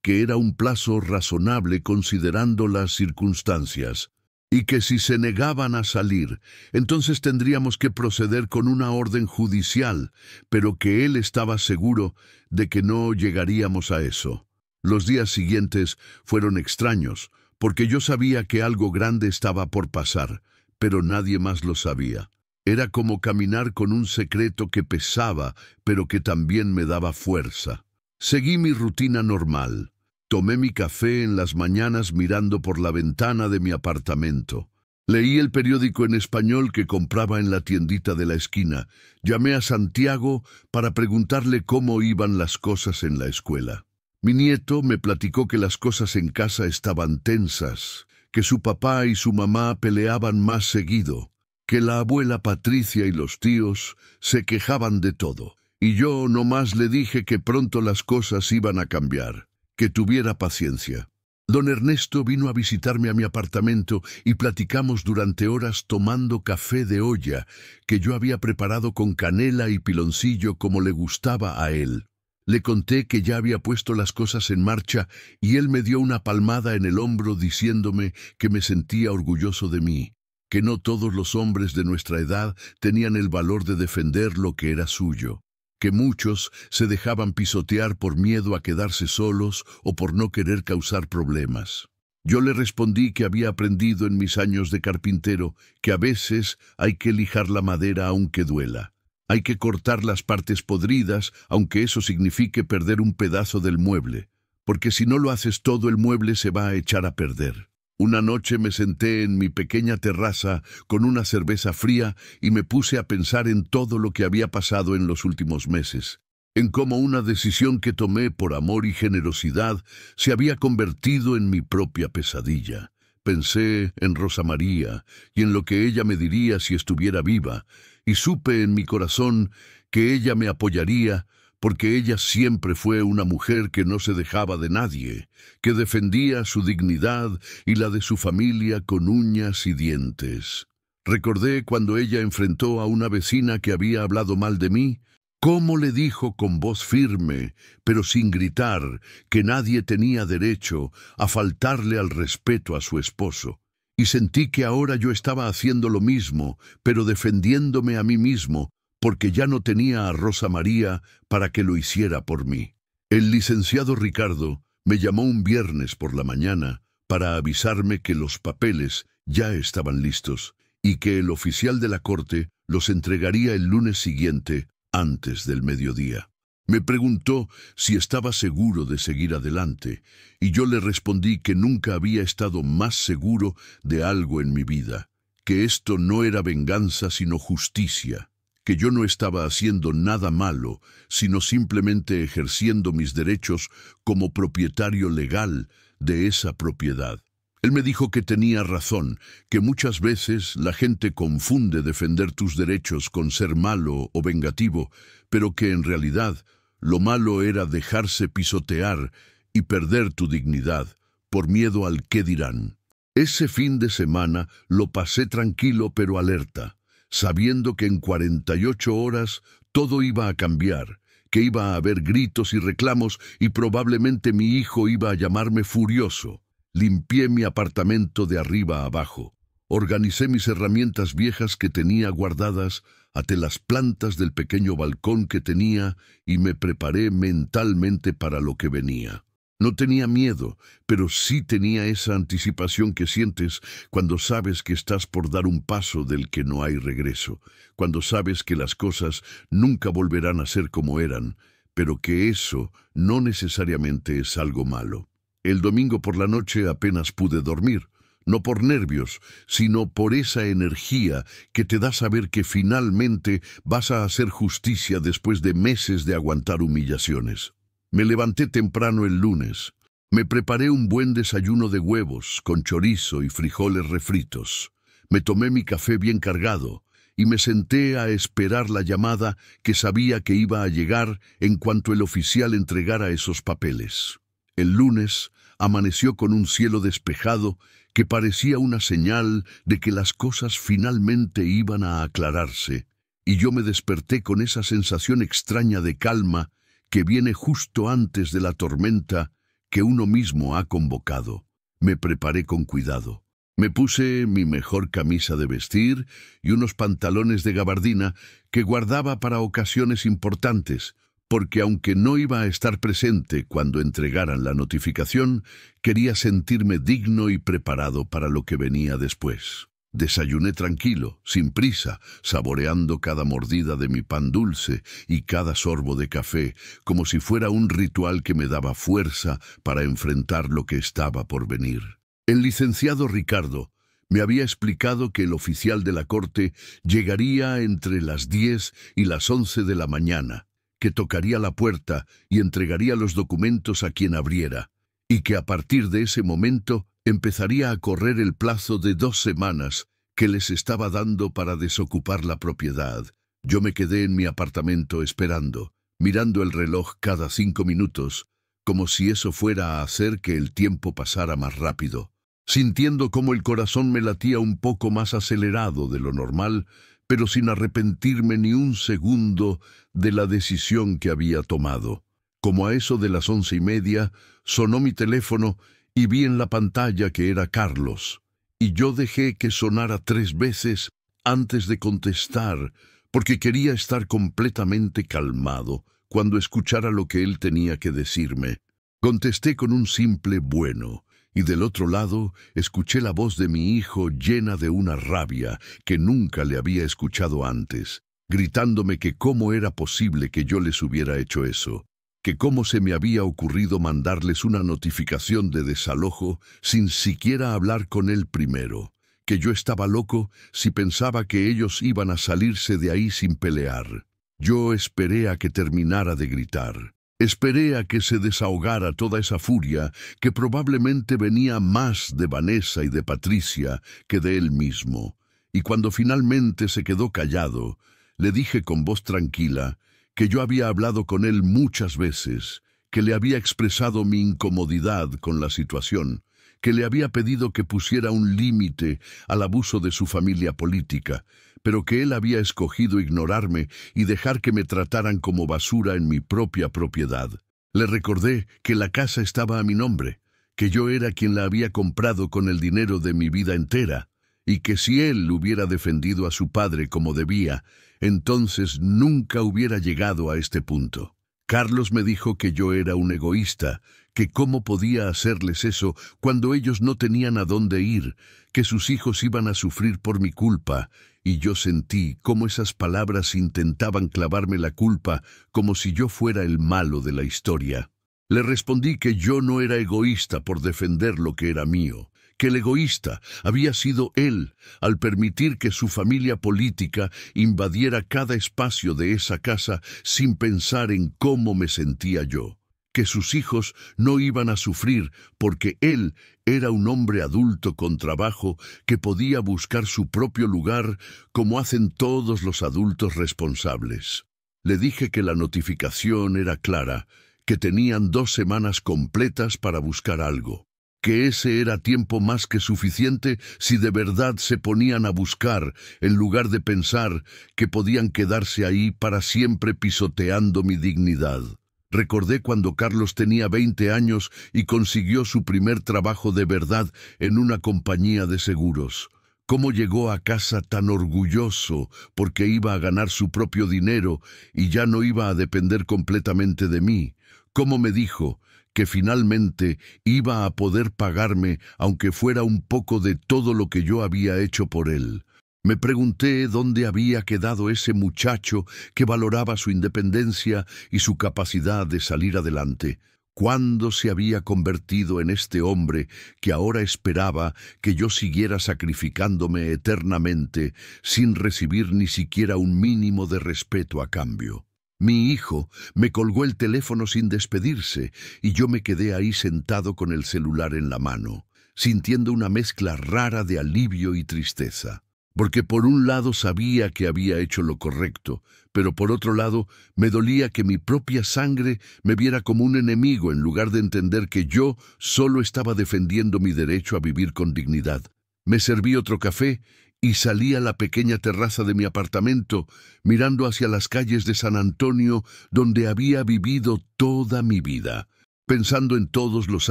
Speaker 1: que era un plazo razonable considerando las circunstancias, y que si se negaban a salir, entonces tendríamos que proceder con una orden judicial, pero que él estaba seguro de que no llegaríamos a eso. Los días siguientes fueron extraños, porque yo sabía que algo grande estaba por pasar, pero nadie más lo sabía. Era como caminar con un secreto que pesaba, pero que también me daba fuerza. Seguí mi rutina normal. Tomé mi café en las mañanas mirando por la ventana de mi apartamento. Leí el periódico en español que compraba en la tiendita de la esquina. Llamé a Santiago para preguntarle cómo iban las cosas en la escuela. Mi nieto me platicó que las cosas en casa estaban tensas, que su papá y su mamá peleaban más seguido, que la abuela Patricia y los tíos se quejaban de todo. Y yo nomás le dije que pronto las cosas iban a cambiar, que tuviera paciencia. Don Ernesto vino a visitarme a mi apartamento y platicamos durante horas tomando café de olla que yo había preparado con canela y piloncillo como le gustaba a él. Le conté que ya había puesto las cosas en marcha y él me dio una palmada en el hombro diciéndome que me sentía orgulloso de mí, que no todos los hombres de nuestra edad tenían el valor de defender lo que era suyo, que muchos se dejaban pisotear por miedo a quedarse solos o por no querer causar problemas. Yo le respondí que había aprendido en mis años de carpintero que a veces hay que lijar la madera aunque duela. Hay que cortar las partes podridas, aunque eso signifique perder un pedazo del mueble, porque si no lo haces todo el mueble se va a echar a perder. Una noche me senté en mi pequeña terraza con una cerveza fría y me puse a pensar en todo lo que había pasado en los últimos meses, en cómo una decisión que tomé por amor y generosidad se había convertido en mi propia pesadilla. Pensé en Rosa María y en lo que ella me diría si estuviera viva, y supe en mi corazón que ella me apoyaría, porque ella siempre fue una mujer que no se dejaba de nadie, que defendía su dignidad y la de su familia con uñas y dientes. Recordé cuando ella enfrentó a una vecina que había hablado mal de mí, cómo le dijo con voz firme, pero sin gritar, que nadie tenía derecho a faltarle al respeto a su esposo. Y sentí que ahora yo estaba haciendo lo mismo, pero defendiéndome a mí mismo, porque ya no tenía a Rosa María para que lo hiciera por mí. El licenciado Ricardo me llamó un viernes por la mañana para avisarme que los papeles ya estaban listos y que el oficial de la corte los entregaría el lunes siguiente antes del mediodía. Me preguntó si estaba seguro de seguir adelante, y yo le respondí que nunca había estado más seguro de algo en mi vida, que esto no era venganza sino justicia, que yo no estaba haciendo nada malo, sino simplemente ejerciendo mis derechos como propietario legal de esa propiedad. Él me dijo que tenía razón, que muchas veces la gente confunde defender tus derechos con ser malo o vengativo, pero que en realidad lo malo era dejarse pisotear y perder tu dignidad por miedo al qué dirán. Ese fin de semana lo pasé tranquilo pero alerta, sabiendo que en 48 horas todo iba a cambiar, que iba a haber gritos y reclamos y probablemente mi hijo iba a llamarme furioso. Limpié mi apartamento de arriba a abajo. Organicé mis herramientas viejas que tenía guardadas, até las plantas del pequeño balcón que tenía y me preparé mentalmente para lo que venía. No tenía miedo, pero sí tenía esa anticipación que sientes cuando sabes que estás por dar un paso del que no hay regreso, cuando sabes que las cosas nunca volverán a ser como eran, pero que eso no necesariamente es algo malo. El domingo por la noche apenas pude dormir, no por nervios, sino por esa energía que te da saber que finalmente vas a hacer justicia después de meses de aguantar humillaciones. Me levanté temprano el lunes. Me preparé un buen desayuno de huevos, con chorizo y frijoles refritos. Me tomé mi café bien cargado y me senté a esperar la llamada que sabía que iba a llegar en cuanto el oficial entregara esos papeles. El lunes amaneció con un cielo despejado que parecía una señal de que las cosas finalmente iban a aclararse, y yo me desperté con esa sensación extraña de calma que viene justo antes de la tormenta que uno mismo ha convocado. Me preparé con cuidado. Me puse mi mejor camisa de vestir y unos pantalones de gabardina que guardaba para ocasiones importantes, porque aunque no iba a estar presente cuando entregaran la notificación, quería sentirme digno y preparado para lo que venía después. Desayuné tranquilo, sin prisa, saboreando cada mordida de mi pan dulce y cada sorbo de café, como si fuera un ritual que me daba fuerza para enfrentar lo que estaba por venir. El licenciado Ricardo me había explicado que el oficial de la corte llegaría entre las 10 y las 11 de la mañana, que tocaría la puerta y entregaría los documentos a quien abriera, y que a partir de ese momento empezaría a correr el plazo de 2 semanas que les estaba dando para desocupar la propiedad. Yo me quedé en mi apartamento esperando, mirando el reloj cada 5 minutos, como si eso fuera a hacer que el tiempo pasara más rápido, sintiendo como el corazón me latía un poco más acelerado de lo normal, pero sin arrepentirme ni un segundo de la decisión que había tomado. Como a eso de las 11:30, sonó mi teléfono y vi en la pantalla que era Carlos, y yo dejé que sonara 3 veces antes de contestar, porque quería estar completamente calmado cuando escuchara lo que él tenía que decirme. Contesté con un simple bueno, y del otro lado escuché la voz de mi hijo llena de una rabia que nunca le había escuchado antes, gritándome que cómo era posible que yo les hubiera hecho eso, que cómo se me había ocurrido mandarles una notificación de desalojo sin siquiera hablar con él primero, que yo estaba loco si pensaba que ellos iban a salirse de ahí sin pelear. Yo esperé a que terminara de gritar. Esperé a que se desahogara toda esa furia que probablemente venía más de Vanessa y de Patricia que de él mismo. Y cuando finalmente se quedó callado, le dije con voz tranquila que yo había hablado con él muchas veces, que le había expresado mi incomodidad con la situación, que le había pedido que pusiera un límite al abuso de su familia política, pero que él había escogido ignorarme y dejar que me trataran como basura en mi propia propiedad. Le recordé que la casa estaba a mi nombre, que yo era quien la había comprado con el dinero de mi vida entera, y que si él hubiera defendido a su padre como debía, entonces nunca hubiera llegado a este punto. Carlos me dijo que yo era un egoísta, que cómo podía hacerles eso cuando ellos no tenían a dónde ir, que sus hijos iban a sufrir por mi culpa, y yo sentí cómo esas palabras intentaban clavarme la culpa como si yo fuera el malo de la historia. Le respondí que yo no era egoísta por defender lo que era mío, que el egoísta había sido él al permitir que su familia política invadiera cada espacio de esa casa sin pensar en cómo me sentía yo, que sus hijos no iban a sufrir porque él era un hombre adulto con trabajo que podía buscar su propio lugar como hacen todos los adultos responsables. Le dije que la notificación era clara, que tenían 2 semanas completas para buscar algo, que ese era tiempo más que suficiente si de verdad se ponían a buscar, en lugar de pensar que podían quedarse ahí para siempre pisoteando mi dignidad. Recordé cuando Carlos tenía 20 años y consiguió su primer trabajo de verdad en una compañía de seguros. Cómo llegó a casa tan orgulloso porque iba a ganar su propio dinero y ya no iba a depender completamente de mí. Cómo me dijo que finalmente iba a poder pagarme aunque fuera un poco de todo lo que yo había hecho por él. Me pregunté dónde había quedado ese muchacho que valoraba su independencia y su capacidad de salir adelante. ¿Cuándo se había convertido en este hombre que ahora esperaba que yo siguiera sacrificándome eternamente sin recibir ni siquiera un mínimo de respeto a cambio? Mi hijo me colgó el teléfono sin despedirse y yo me quedé ahí sentado con el celular en la mano, sintiendo una mezcla rara de alivio y tristeza. Porque por un lado sabía que había hecho lo correcto, pero por otro lado me dolía que mi propia sangre me viera como un enemigo en lugar de entender que yo solo estaba defendiendo mi derecho a vivir con dignidad. Me serví otro café y salí a la pequeña terraza de mi apartamento, mirando hacia las calles de San Antonio, donde había vivido toda mi vida, pensando en todos los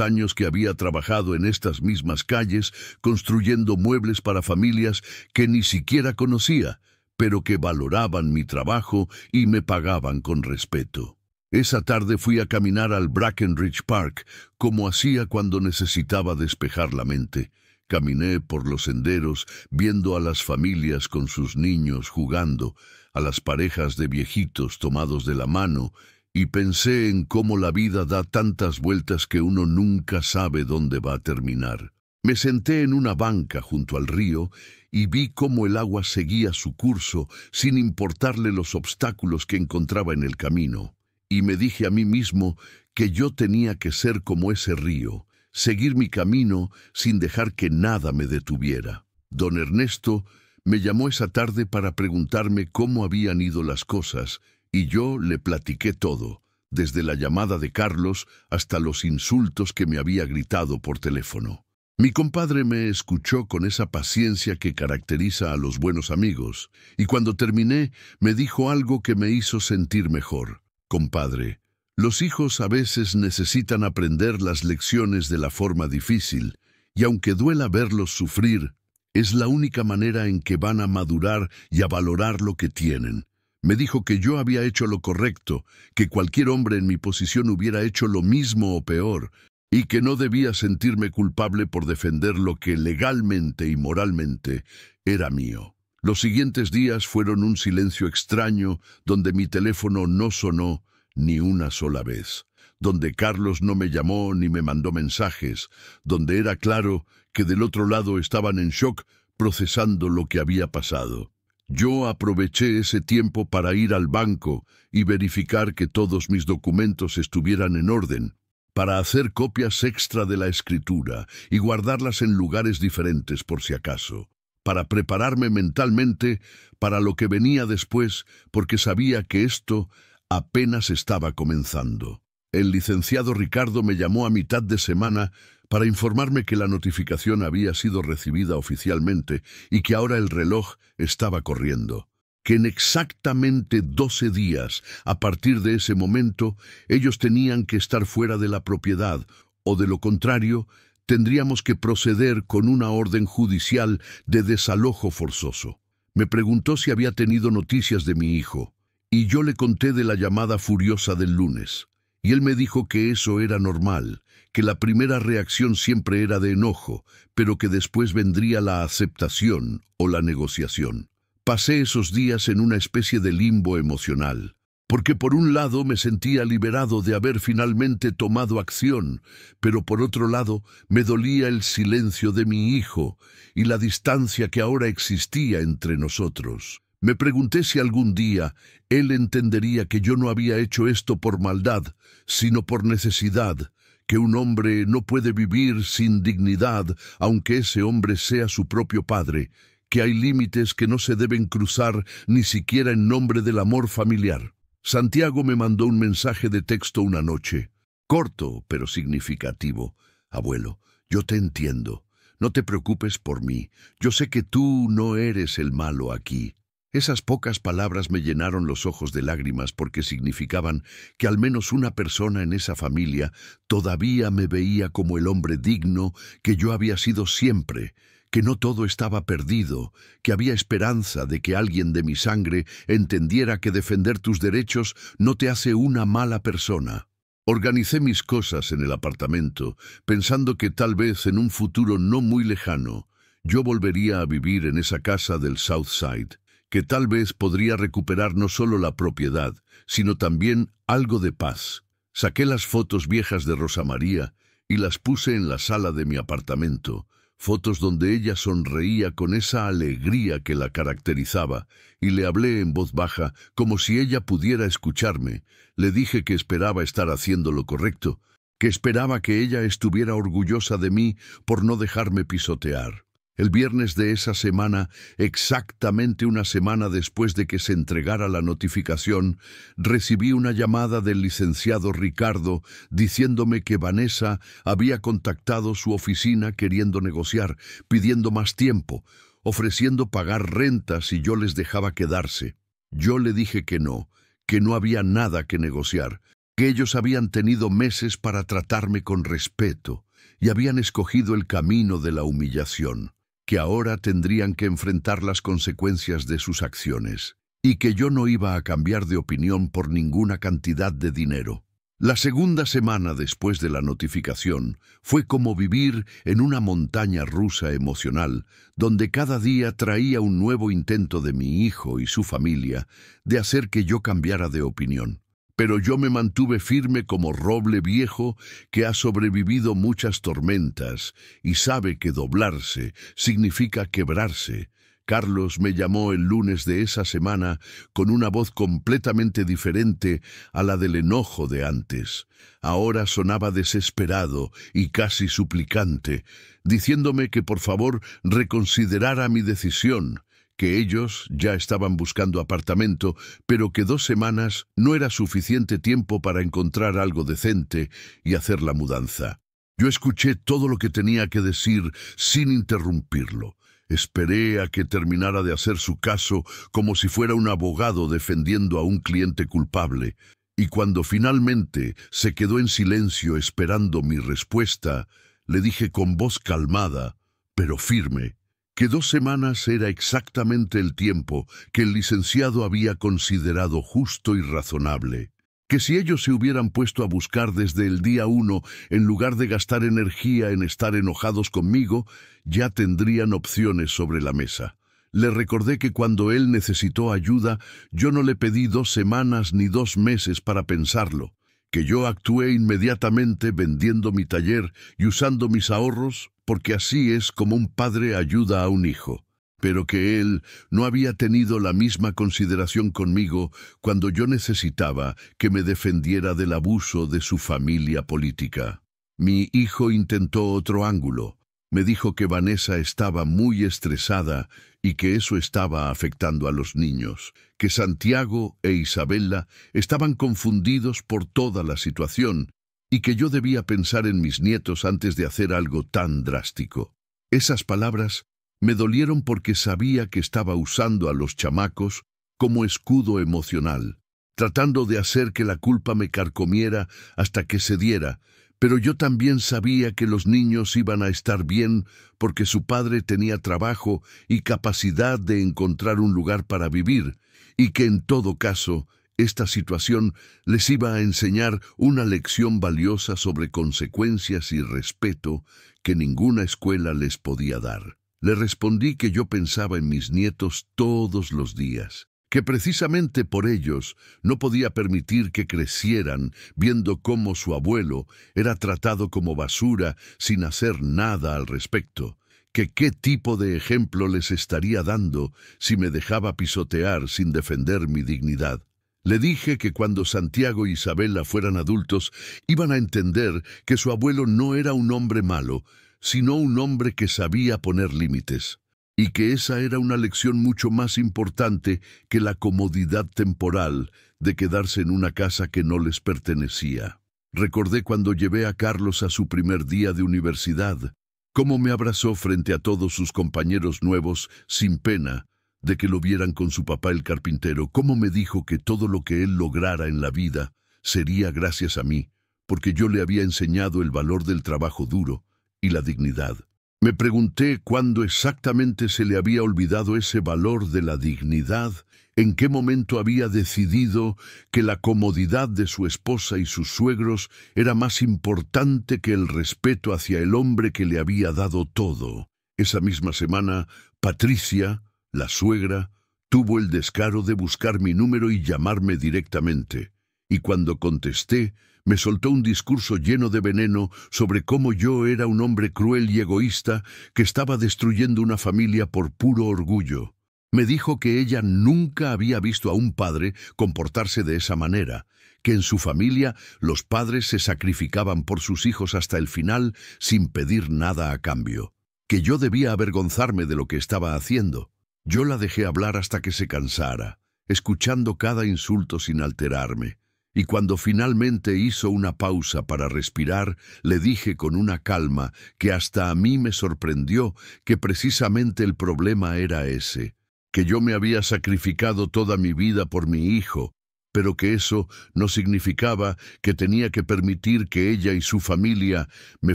Speaker 1: años que había trabajado en estas mismas calles, construyendo muebles para familias que ni siquiera conocía, pero que valoraban mi trabajo y me pagaban con respeto. Esa tarde fui a caminar al Brackenridge Park, como hacía cuando necesitaba despejar la mente. Caminé por los senderos, viendo a las familias con sus niños jugando, a las parejas de viejitos tomados de la mano, y pensé en cómo la vida da tantas vueltas que uno nunca sabe dónde va a terminar. Me senté en una banca junto al río y vi cómo el agua seguía su curso sin importarle los obstáculos que encontraba en el camino. Y me dije a mí mismo que yo tenía que ser como ese río, seguir mi camino sin dejar que nada me detuviera. Don Ernesto me llamó esa tarde para preguntarme cómo habían ido las cosas, y yo le platiqué todo, desde la llamada de Carlos hasta los insultos que me había gritado por teléfono. Mi compadre me escuchó con esa paciencia que caracteriza a los buenos amigos, y cuando terminé me dijo algo que me hizo sentir mejor. Compadre, los hijos a veces necesitan aprender las lecciones de la forma difícil, y aunque duela verlos sufrir, es la única manera en que van a madurar y a valorar lo que tienen. Me dijo que yo había hecho lo correcto, que cualquier hombre en mi posición hubiera hecho lo mismo o peor, y que no debía sentirme culpable por defender lo que legalmente y moralmente era mío. Los siguientes días fueron un silencio extraño, donde mi teléfono no sonó ni una sola vez, donde Carlos no me llamó ni me mandó mensajes, donde era claro que del otro lado estaban en shock procesando lo que había pasado. Yo aproveché ese tiempo para ir al banco y verificar que todos mis documentos estuvieran en orden, para hacer copias extra de la escritura y guardarlas en lugares diferentes por si acaso, para prepararme mentalmente para lo que venía después, porque sabía que esto apenas estaba comenzando. El licenciado Ricardo me llamó a mitad de semana para informarme que la notificación había sido recibida oficialmente y que ahora el reloj estaba corriendo, que en exactamente 12 días, a partir de ese momento, ellos tenían que estar fuera de la propiedad, o de lo contrario, tendríamos que proceder con una orden judicial de desalojo forzoso. Me preguntó si había tenido noticias de mi hijo, y yo le conté de la llamada furiosa del lunes. Y él me dijo que eso era normal, que la primera reacción siempre era de enojo, pero que después vendría la aceptación o la negociación. Pasé esos días en una especie de limbo emocional, porque por un lado me sentía liberado de haber finalmente tomado acción, pero por otro lado me dolía el silencio de mi hijo y la distancia que ahora existía entre nosotros. Me pregunté si algún día él entendería que yo no había hecho esto por maldad, sino por necesidad, que un hombre no puede vivir sin dignidad, aunque ese hombre sea su propio padre, que hay límites que no se deben cruzar ni siquiera en nombre del amor familiar. Santiago me mandó un mensaje de texto una noche, corto pero significativo. Abuelo, yo te entiendo. No te preocupes por mí. Yo sé que tú no eres el malo aquí. Esas pocas palabras me llenaron los ojos de lágrimas porque significaban que al menos una persona en esa familia todavía me veía como el hombre digno que yo había sido siempre, que no todo estaba perdido, que había esperanza de que alguien de mi sangre entendiera que defender tus derechos no te hace una mala persona. Organicé mis cosas en el apartamento, pensando que tal vez en un futuro no muy lejano yo volvería a vivir en esa casa del South Side, que tal vez podría recuperar no solo la propiedad, sino también algo de paz. Saqué las fotos viejas de Rosa María y las puse en la sala de mi apartamento, fotos donde ella sonreía con esa alegría que la caracterizaba, y le hablé en voz baja, como si ella pudiera escucharme. Le dije que esperaba estar haciendo lo correcto, que esperaba que ella estuviera orgullosa de mí por no dejarme pisotear. El viernes de esa semana, exactamente una semana después de que se entregara la notificación, recibí una llamada del licenciado Ricardo diciéndome que Vanessa había contactado su oficina queriendo negociar, pidiendo más tiempo, ofreciendo pagar renta si yo les dejaba quedarse. Yo le dije que no había nada que negociar, que ellos habían tenido meses para tratarme con respeto y habían escogido el camino de la humillación, que ahora tendrían que enfrentar las consecuencias de sus acciones. y que yo no iba a cambiar de opinión por ninguna cantidad de dinero. La segunda semana después de la notificación fue como vivir en una montaña rusa emocional, donde cada día traía un nuevo intento de mi hijo y su familia de hacer que yo cambiara de opinión. Pero yo me mantuve firme como roble viejo que ha sobrevivido muchas tormentas y sabe que doblarse significa quebrarse. Carlos me llamó el lunes de esa semana con una voz completamente diferente a la del enojo de antes. Ahora sonaba desesperado y casi suplicante, diciéndome que por favor reconsiderara mi decisión, que ellos ya estaban buscando apartamento, pero que 2 semanas no era suficiente tiempo para encontrar algo decente y hacer la mudanza. Yo escuché todo lo que tenía que decir sin interrumpirlo. Esperé a que terminara de hacer su caso como si fuera un abogado defendiendo a un cliente culpable, y cuando finalmente se quedó en silencio esperando mi respuesta, le dije con voz calmada, pero firme, que 2 semanas era exactamente el tiempo que el licenciado había considerado justo y razonable. Que si ellos se hubieran puesto a buscar desde el día 1, en lugar de gastar energía en estar enojados conmigo, ya tendrían opciones sobre la mesa. Le recordé que cuando él necesitó ayuda, yo no le pedí 2 semanas ni 2 meses para pensarlo, que yo actué inmediatamente vendiendo mi taller y usando mis ahorros, porque así es como un padre ayuda a un hijo. Pero que él no había tenido la misma consideración conmigo cuando yo necesitaba que me defendiera del abuso de su familia política. Mi hijo intentó otro ángulo. Me dijo que Vanessa estaba muy estresada y que eso estaba afectando a los niños, que Santiago e Isabela estaban confundidos por toda la situación y que yo debía pensar en mis nietos antes de hacer algo tan drástico. Esas palabras me dolieron porque sabía que estaba usando a los chamacos como escudo emocional, tratando de hacer que la culpa me carcomiera hasta que cediera, pero yo también sabía que los niños iban a estar bien porque su padre tenía trabajo y capacidad de encontrar un lugar para vivir, y que en todo caso esta situación les iba a enseñar una lección valiosa sobre consecuencias y respeto que ninguna escuela les podía dar. Le respondí que yo pensaba en mis nietos todos los días, que precisamente por ellos no podía permitir que crecieran viendo cómo su abuelo era tratado como basura sin hacer nada al respecto, que qué tipo de ejemplo les estaría dando si me dejaba pisotear sin defender mi dignidad. Le dije que cuando Santiago y Isabela fueran adultos iban a entender que su abuelo no era un hombre malo, sino un hombre que sabía poner límites, y que esa era una lección mucho más importante que la comodidad temporal de quedarse en una casa que no les pertenecía. Recordé cuando llevé a Carlos a su primer día de universidad, cómo me abrazó frente a todos sus compañeros nuevos sin pena de que lo vieran con su papá el carpintero, cómo me dijo que todo lo que él lograra en la vida sería gracias a mí, porque yo le había enseñado el valor del trabajo duro y la dignidad. Me pregunté cuándo exactamente se le había olvidado ese valor de la dignidad, en qué momento había decidido que la comodidad de su esposa y sus suegros era más importante que el respeto hacia el hombre que le había dado todo. Esa misma semana, Patricia, la suegra, tuvo el descaro de buscar mi número y llamarme directamente, y cuando contesté, me soltó un discurso lleno de veneno sobre cómo yo era un hombre cruel y egoísta que estaba destruyendo una familia por puro orgullo. Me dijo que ella nunca había visto a un padre comportarse de esa manera, que en su familia los padres se sacrificaban por sus hijos hasta el final sin pedir nada a cambio, que yo debía avergonzarme de lo que estaba haciendo. Yo la dejé hablar hasta que se cansara, escuchando cada insulto sin alterarme. Y cuando finalmente hizo una pausa para respirar, le dije con una calma que hasta a mí me sorprendió que precisamente el problema era ese, que yo me había sacrificado toda mi vida por mi hijo, pero que eso no significaba que tenía que permitir que ella y su familia me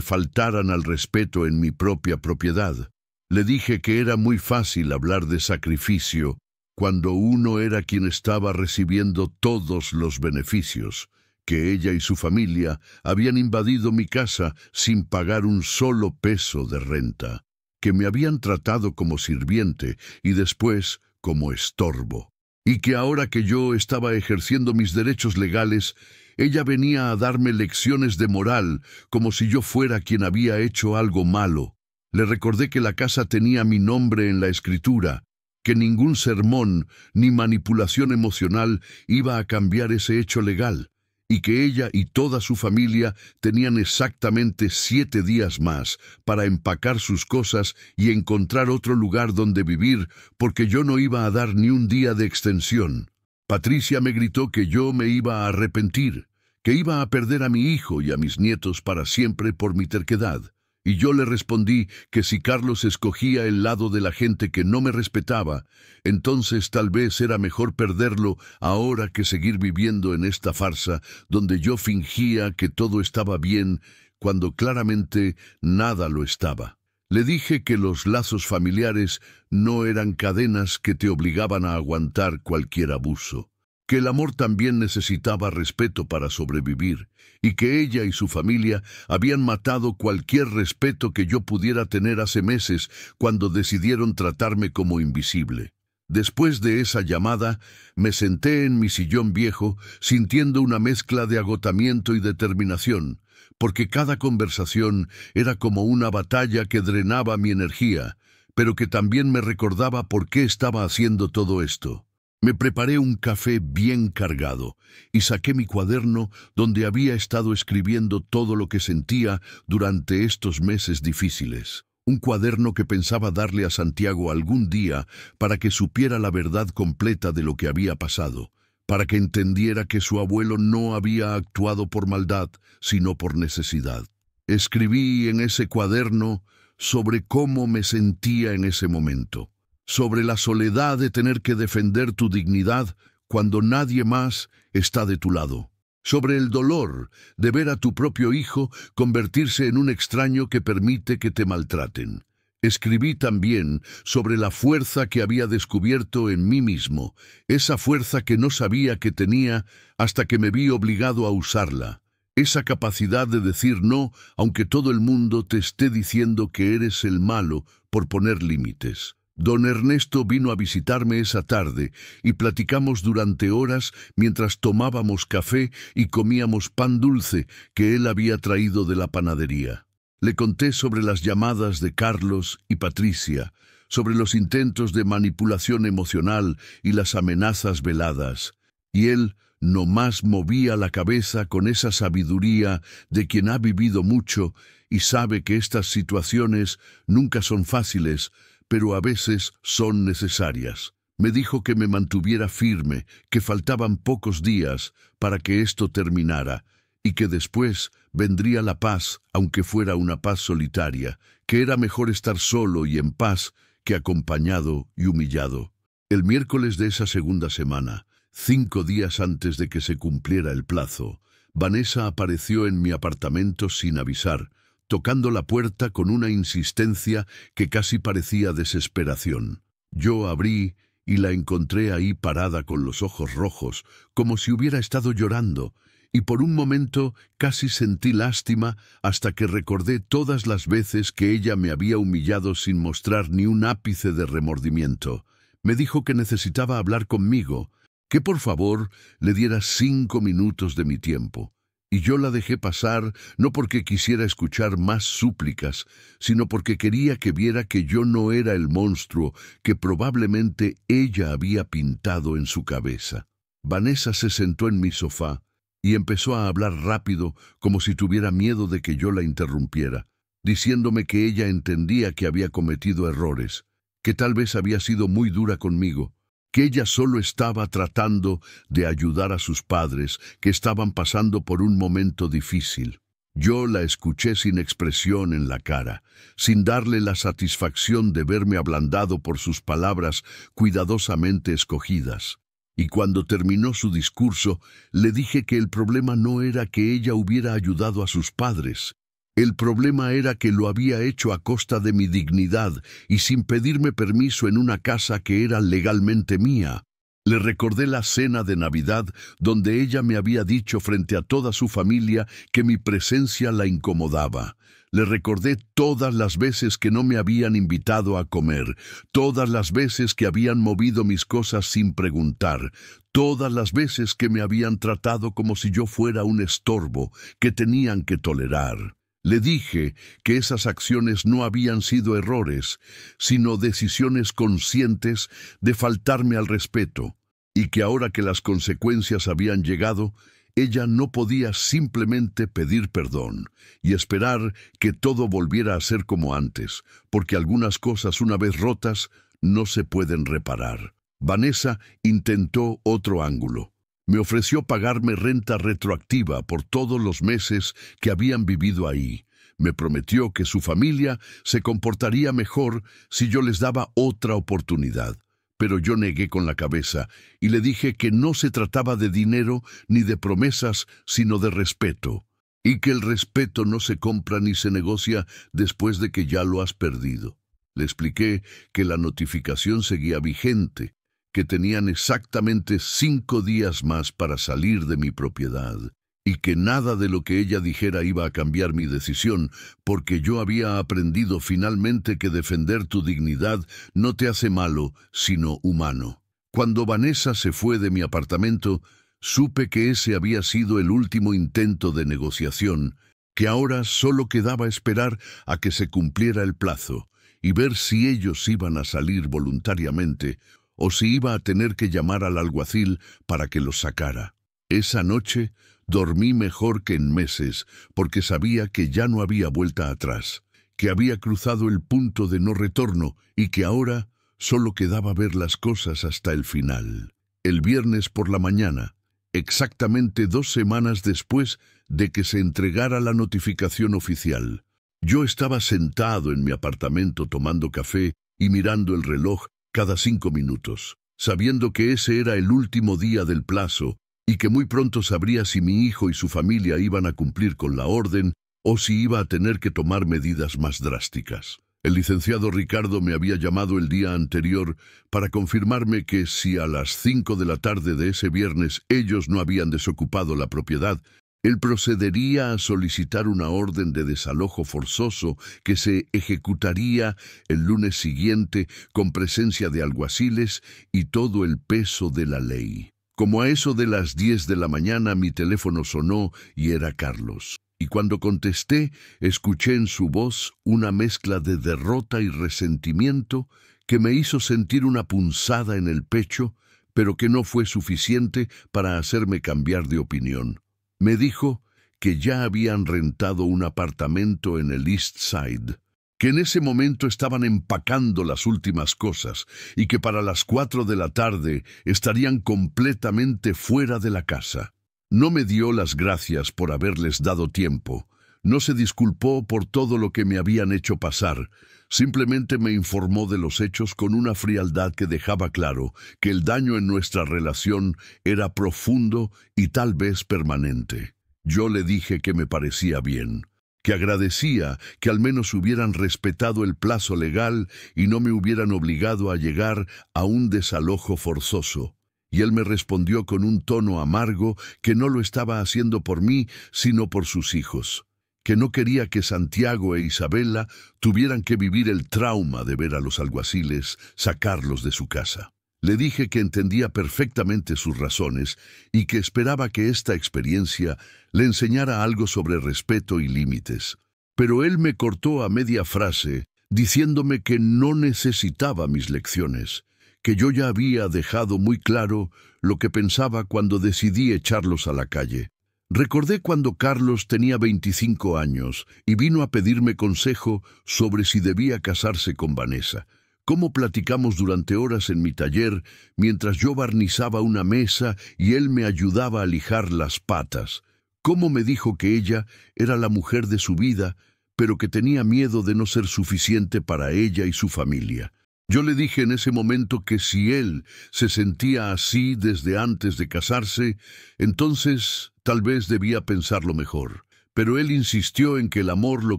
Speaker 1: faltaran al respeto en mi propia propiedad. Le dije que era muy fácil hablar de sacrificio cuando uno era quien estaba recibiendo todos los beneficios, que ella y su familia habían invadido mi casa sin pagar un solo peso de renta, que me habían tratado como sirviente y después como estorbo, y que ahora que yo estaba ejerciendo mis derechos legales, ella venía a darme lecciones de moral como si yo fuera quien había hecho algo malo. Le recordé que la casa tenía mi nombre en la escritura, que ningún sermón ni manipulación emocional iba a cambiar ese hecho legal, y que ella y toda su familia tenían exactamente 7 días más para empacar sus cosas y encontrar otro lugar donde vivir, porque yo no iba a dar ni un día de extensión. Patricia me gritó que yo me iba a arrepentir, que iba a perder a mi hijo y a mis nietos para siempre por mi terquedad. Y yo le respondí que si Carlos escogía el lado de la gente que no me respetaba, entonces tal vez era mejor perderlo ahora que seguir viviendo en esta farsa donde yo fingía que todo estaba bien cuando claramente nada lo estaba. Le dije que los lazos familiares no eran cadenas que te obligaban a aguantar cualquier abuso, que el amor también necesitaba respeto para sobrevivir, y que ella y su familia habían matado cualquier respeto que yo pudiera tener hace meses cuando decidieron tratarme como invisible. Después de esa llamada, me senté en mi sillón viejo, sintiendo una mezcla de agotamiento y determinación, porque cada conversación era como una batalla que drenaba mi energía, pero que también me recordaba por qué estaba haciendo todo esto. Me preparé un café bien cargado y saqué mi cuaderno donde había estado escribiendo todo lo que sentía durante estos meses difíciles. Un cuaderno que pensaba darle a Santiago algún día para que supiera la verdad completa de lo que había pasado, para que entendiera que su abuelo no había actuado por maldad, sino por necesidad. Escribí en ese cuaderno sobre cómo me sentía en ese momento, sobre la soledad de tener que defender tu dignidad cuando nadie más está de tu lado, sobre el dolor de ver a tu propio hijo convertirse en un extraño que permite que te maltraten. Escribí también sobre la fuerza que había descubierto en mí mismo, esa fuerza que no sabía que tenía hasta que me vi obligado a usarla, esa capacidad de decir no aunque todo el mundo te esté diciendo que eres el malo por poner límites. Don Ernesto vino a visitarme esa tarde y platicamos durante horas mientras tomábamos café y comíamos pan dulce que él había traído de la panadería. Le conté sobre las llamadas de Carlos y Patricia, sobre los intentos de manipulación emocional y las amenazas veladas, y él nomás movía la cabeza con esa sabiduría de quien ha vivido mucho y sabe que estas situaciones nunca son fáciles, pero a veces son necesarias. Me dijo que me mantuviera firme, que faltaban pocos días para que esto terminara, y que después vendría la paz, aunque fuera una paz solitaria, que era mejor estar solo y en paz que acompañado y humillado. El miércoles de esa segunda semana, 5 días antes de que se cumpliera el plazo, Vanessa apareció en mi apartamento sin avisar, tocando la puerta con una insistencia que casi parecía desesperación. Yo abrí y la encontré ahí parada con los ojos rojos, como si hubiera estado llorando, y por un momento casi sentí lástima hasta que recordé todas las veces que ella me había humillado sin mostrar ni un ápice de remordimiento. Me dijo que necesitaba hablar conmigo, que por favor le diera 5 minutos de mi tiempo. Y yo la dejé pasar no porque quisiera escuchar más súplicas, sino porque quería que viera que yo no era el monstruo que probablemente ella había pintado en su cabeza. Vanessa se sentó en mi sofá y empezó a hablar rápido como si tuviera miedo de que yo la interrumpiera, diciéndome que ella entendía que había cometido errores, que tal vez había sido muy dura conmigo, que ella solo estaba tratando de ayudar a sus padres, que estaban pasando por un momento difícil. Yo la escuché sin expresión en la cara, sin darle la satisfacción de verme ablandado por sus palabras cuidadosamente escogidas. Y cuando terminó su discurso, le dije que el problema no era que ella hubiera ayudado a sus padres. El problema era que lo había hecho a costa de mi dignidad y sin pedirme permiso en una casa que era legalmente mía. Le recordé la cena de Navidad donde ella me había dicho frente a toda su familia que mi presencia la incomodaba. Le recordé todas las veces que no me habían invitado a comer, todas las veces que habían movido mis cosas sin preguntar, todas las veces que me habían tratado como si yo fuera un estorbo que tenían que tolerar. Le dije que esas acciones no habían sido errores, sino decisiones conscientes de faltarme al respeto, y que ahora que las consecuencias habían llegado, ella no podía simplemente pedir perdón y esperar que todo volviera a ser como antes, porque algunas cosas una vez rotas no se pueden reparar. Vanessa intentó otro ángulo. Me ofreció pagarme renta retroactiva por todos los meses que habían vivido ahí. Me prometió que su familia se comportaría mejor si yo les daba otra oportunidad. Pero yo negué con la cabeza y le dije que no se trataba de dinero ni de promesas, sino de respeto, y que el respeto no se compra ni se negocia después de que ya lo has perdido. Le expliqué que la notificación seguía vigente, que tenían exactamente 5 días más para salir de mi propiedad, y que nada de lo que ella dijera iba a cambiar mi decisión, porque yo había aprendido finalmente que defender tu dignidad no te hace malo, sino humano. Cuando Vanessa se fue de mi apartamento, supe que ese había sido el último intento de negociación, que ahora solo quedaba esperar a que se cumpliera el plazo, y ver si ellos iban a salir voluntariamente, o si iba a tener que llamar al alguacil para que los sacara. Esa noche dormí mejor que en meses, porque sabía que ya no había vuelta atrás, que había cruzado el punto de no retorno y que ahora solo quedaba ver las cosas hasta el final. El viernes por la mañana, exactamente 2 semanas después de que se entregara la notificación oficial, yo estaba sentado en mi apartamento tomando café y mirando el reloj cada 5 minutos, sabiendo que ese era el último día del plazo y que muy pronto sabría si mi hijo y su familia iban a cumplir con la orden o si iba a tener que tomar medidas más drásticas. El licenciado Ricardo me había llamado el día anterior para confirmarme que si a las 5 de la tarde de ese viernes ellos no habían desocupado la propiedad, él procedería a solicitar una orden de desalojo forzoso que se ejecutaría el lunes siguiente con presencia de alguaciles y todo el peso de la ley. Como a eso de las 10 de la mañana mi teléfono sonó y era Carlos. Y cuando contesté, escuché en su voz una mezcla de derrota y resentimiento que me hizo sentir una punzada en el pecho, pero que no fue suficiente para hacerme cambiar de opinión. Me dijo que ya habían rentado un apartamento en el East Side, que en ese momento estaban empacando las últimas cosas y que para las 4 de la tarde estarían completamente fuera de la casa. No me dio las gracias por haberles dado tiempo, no se disculpó por todo lo que me habían hecho pasar, simplemente me informó de los hechos con una frialdad que dejaba claro que el daño en nuestra relación era profundo y tal vez permanente. Yo le dije que me parecía bien, que agradecía que al menos hubieran respetado el plazo legal y no me hubieran obligado a llegar a un desalojo forzoso. Y él me respondió con un tono amargo que no lo estaba haciendo por mí, sino por sus hijos, que no quería que Santiago e Isabela tuvieran que vivir el trauma de ver a los alguaciles sacarlos de su casa. Le dije que entendía perfectamente sus razones y que esperaba que esta experiencia le enseñara algo sobre respeto y límites. Pero él me cortó a media frase, diciéndome que no necesitaba mis lecciones, que yo ya había dejado muy claro lo que pensaba cuando decidí echarlos a la calle. Recordé cuando Carlos tenía 25 años y vino a pedirme consejo sobre si debía casarse con Vanessa. Cómo platicamos durante horas en mi taller mientras yo barnizaba una mesa y él me ayudaba a lijar las patas. Cómo me dijo que ella era la mujer de su vida, pero que tenía miedo de no ser suficiente para ella y su familia. Yo le dije en ese momento que si él se sentía así desde antes de casarse, entonces tal vez debía pensarlo mejor. pero él insistió en que el amor lo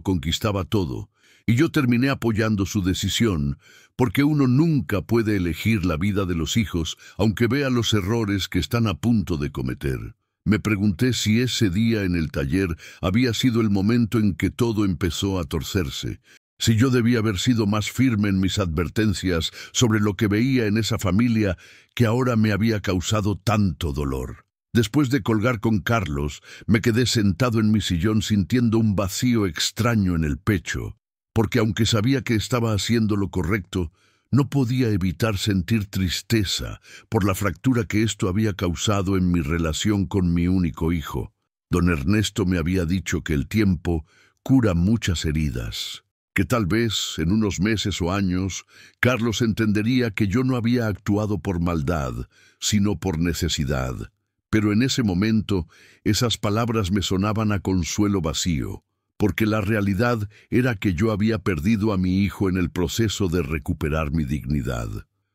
Speaker 1: conquistaba todo, y yo terminé apoyando su decisión, porque uno nunca puede elegir la vida de los hijos, aunque vea los errores que están a punto de cometer. Me pregunté si ese día en el taller había sido el momento en que todo empezó a torcerse, si yo debía haber sido más firme en mis advertencias sobre lo que veía en esa familia que ahora me había causado tanto dolor. Después de colgar con Carlos, me quedé sentado en mi sillón sintiendo un vacío extraño en el pecho, porque aunque sabía que estaba haciendo lo correcto, no podía evitar sentir tristeza por la fractura que esto había causado en mi relación con mi único hijo. Don Ernesto me había dicho que el tiempo cura muchas heridas, que tal vez, en unos meses o años, Carlos entendería que yo no había actuado por maldad, sino por necesidad. Pero en ese momento, esas palabras me sonaban a consuelo vacío, porque la realidad era que yo había perdido a mi hijo en el proceso de recuperar mi dignidad.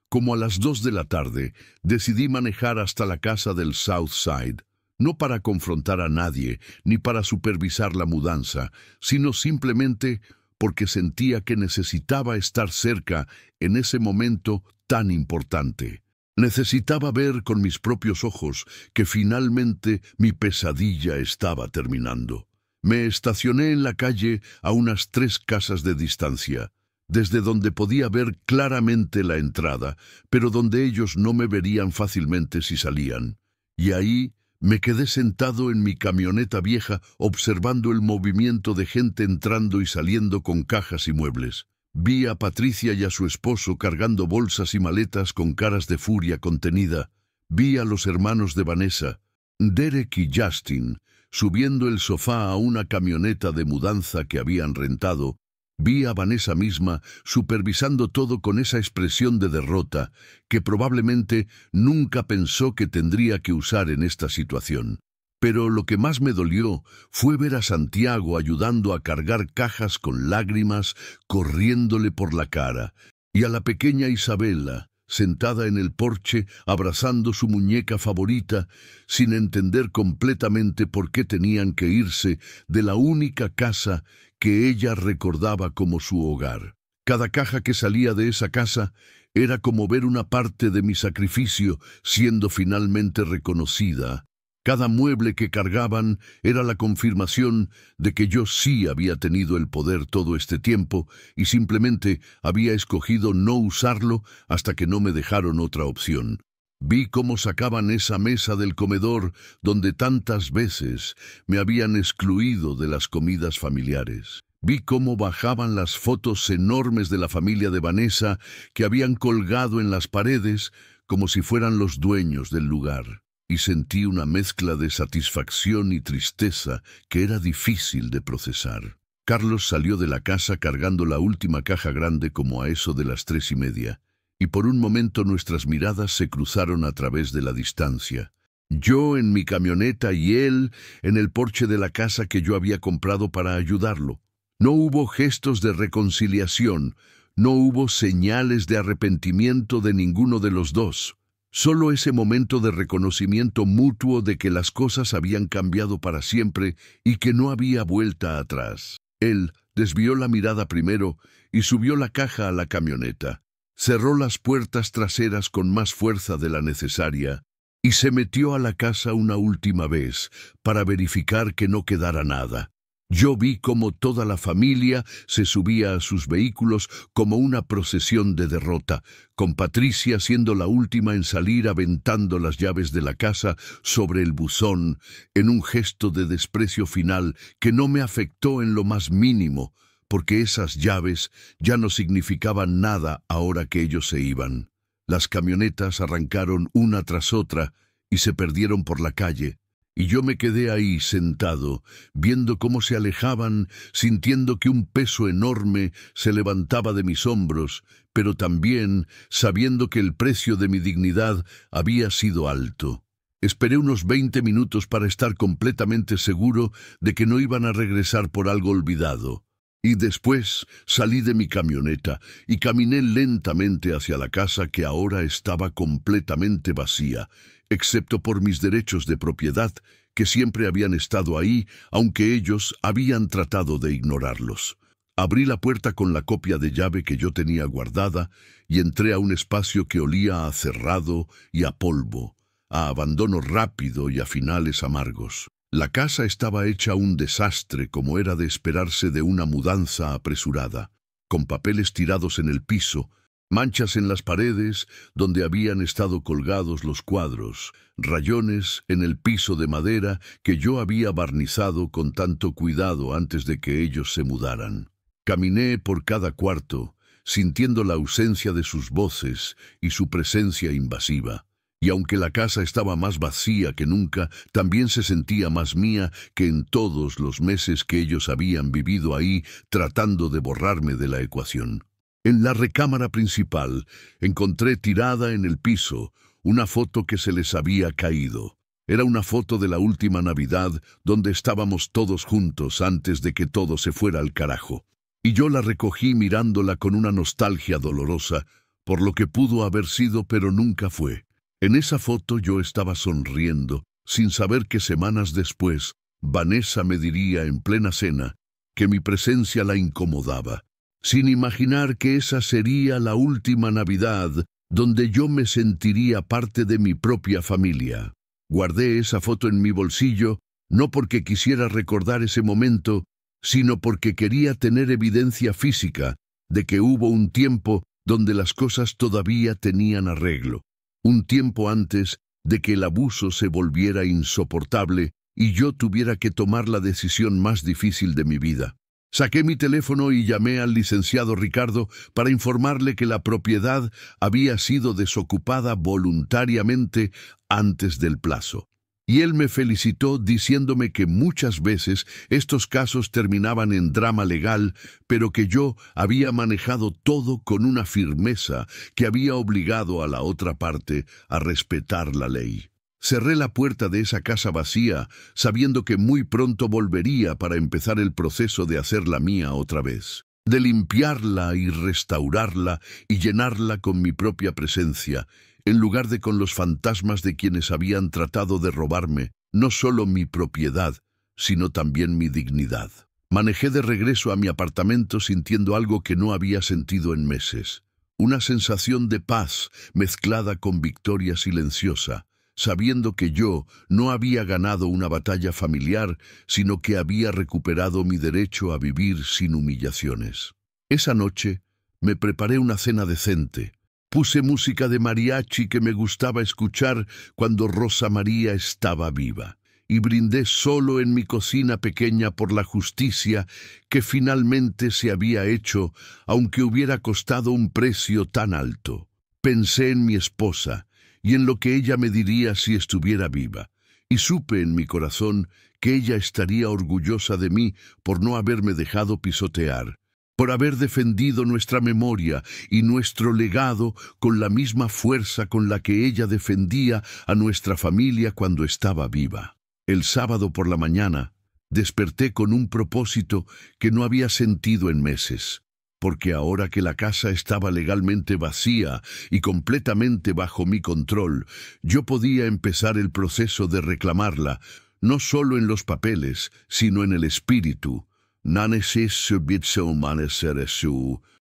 Speaker 1: Como a las 2 de la tarde, decidí manejar hasta la casa del South Side, no para confrontar a nadie, ni para supervisar la mudanza, sino simplemente porque sentía que necesitaba estar cerca en ese momento tan importante. Necesitaba ver con mis propios ojos que finalmente mi pesadilla estaba terminando. Me estacioné en la calle a unas 3 casas de distancia, desde donde podía ver claramente la entrada, pero donde ellos no me verían fácilmente si salían. Y ahí me quedé sentado en mi camioneta vieja observando el movimiento de gente entrando y saliendo con cajas y muebles. Vi a Patricia y a su esposo cargando bolsas y maletas con caras de furia contenida. Vi a los hermanos de Vanessa, Derek y Justin, subiendo el sofá a una camioneta de mudanza que habían rentado. Vi a Vanessa misma supervisando todo con esa expresión de derrota que probablemente nunca pensó que tendría que usar en esta situación. Pero lo que más me dolió fue ver a Santiago ayudando a cargar cajas con lágrimas corriéndole por la cara, y a la pequeña Isabela, sentada en el porche abrazando su muñeca favorita, sin entender completamente por qué tenían que irse de la única casa que ella recordaba como su hogar. Cada caja que salía de esa casa era como ver una parte de mi sacrificio siendo finalmente reconocida. Cada mueble que cargaban era la confirmación de que yo sí había tenido el poder todo este tiempo y simplemente había escogido no usarlo hasta que no me dejaron otra opción. Vi cómo sacaban esa mesa del comedor donde tantas veces me habían excluido de las comidas familiares. Vi cómo bajaban las fotos enormes de la familia de Vanessa que habían colgado en las paredes como si fueran los dueños del lugar. Y sentí una mezcla de satisfacción y tristeza que era difícil de procesar. Carlos salió de la casa cargando la última caja grande como a eso de las 3:30, y por un momento nuestras miradas se cruzaron a través de la distancia. Yo en mi camioneta y él en el porche de la casa que yo había comprado para ayudarlo. No hubo gestos de reconciliación, no hubo señales de arrepentimiento de ninguno de los dos. Solo ese momento de reconocimiento mutuo de que las cosas habían cambiado para siempre y que no había vuelta atrás. Él desvió la mirada primero y subió la caja a la camioneta. Cerró las puertas traseras con más fuerza de la necesaria y se metió a la casa una última vez para verificar que no quedara nada. Yo vi cómo toda la familia se subía a sus vehículos como una procesión de derrota, con Patricia siendo la última en salir aventando las llaves de la casa sobre el buzón, en un gesto de desprecio final que no me afectó en lo más mínimo, porque esas llaves ya no significaban nada ahora que ellos se iban. Las camionetas arrancaron una tras otra y se perdieron por la calle. Y yo me quedé ahí sentado, viendo cómo se alejaban, sintiendo que un peso enorme se levantaba de mis hombros, pero también sabiendo que el precio de mi dignidad había sido alto. Esperé unos 20 minutos para estar completamente seguro de que no iban a regresar por algo olvidado. Y después salí de mi camioneta y caminé lentamente hacia la casa que ahora estaba completamente vacía, excepto por mis derechos de propiedad, que siempre habían estado ahí, aunque ellos habían tratado de ignorarlos. Abrí la puerta con la copia de llave que yo tenía guardada y entré a un espacio que olía a cerrado y a polvo, a abandono rápido y a finales amargos. La casa estaba hecha un desastre, como era de esperarse de una mudanza apresurada, con papeles tirados en el piso, manchas en las paredes donde habían estado colgados los cuadros, rayones en el piso de madera que yo había barnizado con tanto cuidado antes de que ellos se mudaran. Caminé por cada cuarto, sintiendo la ausencia de sus voces y su presencia invasiva. Y aunque la casa estaba más vacía que nunca, también se sentía más mía que en todos los meses que ellos habían vivido ahí, tratando de borrarme de la ecuación. En la recámara principal encontré tirada en el piso una foto que se les había caído. Era una foto de la última Navidad donde estábamos todos juntos antes de que todo se fuera al carajo. Y yo la recogí mirándola con una nostalgia dolorosa por lo que pudo haber sido pero nunca fue. En esa foto yo estaba sonriendo, sin saber que semanas después Vanessa me diría en plena cena que mi presencia la incomodaba, sin imaginar que esa sería la última Navidad donde yo me sentiría parte de mi propia familia. Guardé esa foto en mi bolsillo, no porque quisiera recordar ese momento, sino porque quería tener evidencia física de que hubo un tiempo donde las cosas todavía tenían arreglo. Un tiempo antes de que el abuso se volviera insoportable y yo tuviera que tomar la decisión más difícil de mi vida. Saqué mi teléfono y llamé al licenciado Ricardo para informarle que la propiedad había sido desocupada voluntariamente antes del plazo. Y él me felicitó diciéndome que muchas veces estos casos terminaban en drama legal, pero que yo había manejado todo con una firmeza que había obligado a la otra parte a respetar la ley. Cerré la puerta de esa casa vacía, sabiendo que muy pronto volvería para empezar el proceso de hacerla mía otra vez, de limpiarla y restaurarla y llenarla con mi propia presencia, en lugar de con los fantasmas de quienes habían tratado de robarme no solo mi propiedad, sino también mi dignidad. Manejé de regreso a mi apartamento sintiendo algo que no había sentido en meses, una sensación de paz mezclada con victoria silenciosa, sabiendo que yo no había ganado una batalla familiar, sino que había recuperado mi derecho a vivir sin humillaciones. Esa noche me preparé una cena decente. Puse música de mariachi que me gustaba escuchar cuando Rosa María estaba viva, y brindé solo en mi cocina pequeña por la justicia que finalmente se había hecho, aunque hubiera costado un precio tan alto. Pensé en mi esposa y en lo que ella me diría si estuviera viva, y supe en mi corazón que ella estaría orgullosa de mí por no haberme dejado pisotear, por haber defendido nuestra memoria y nuestro legado con la misma fuerza con la que ella defendía a nuestra familia cuando estaba viva. El sábado por la mañana desperté con un propósito que no había sentido en meses, porque ahora que la casa estaba legalmente vacía y completamente bajo mi control, yo podía empezar el proceso de reclamarla, no solo en los papeles, sino en el espíritu,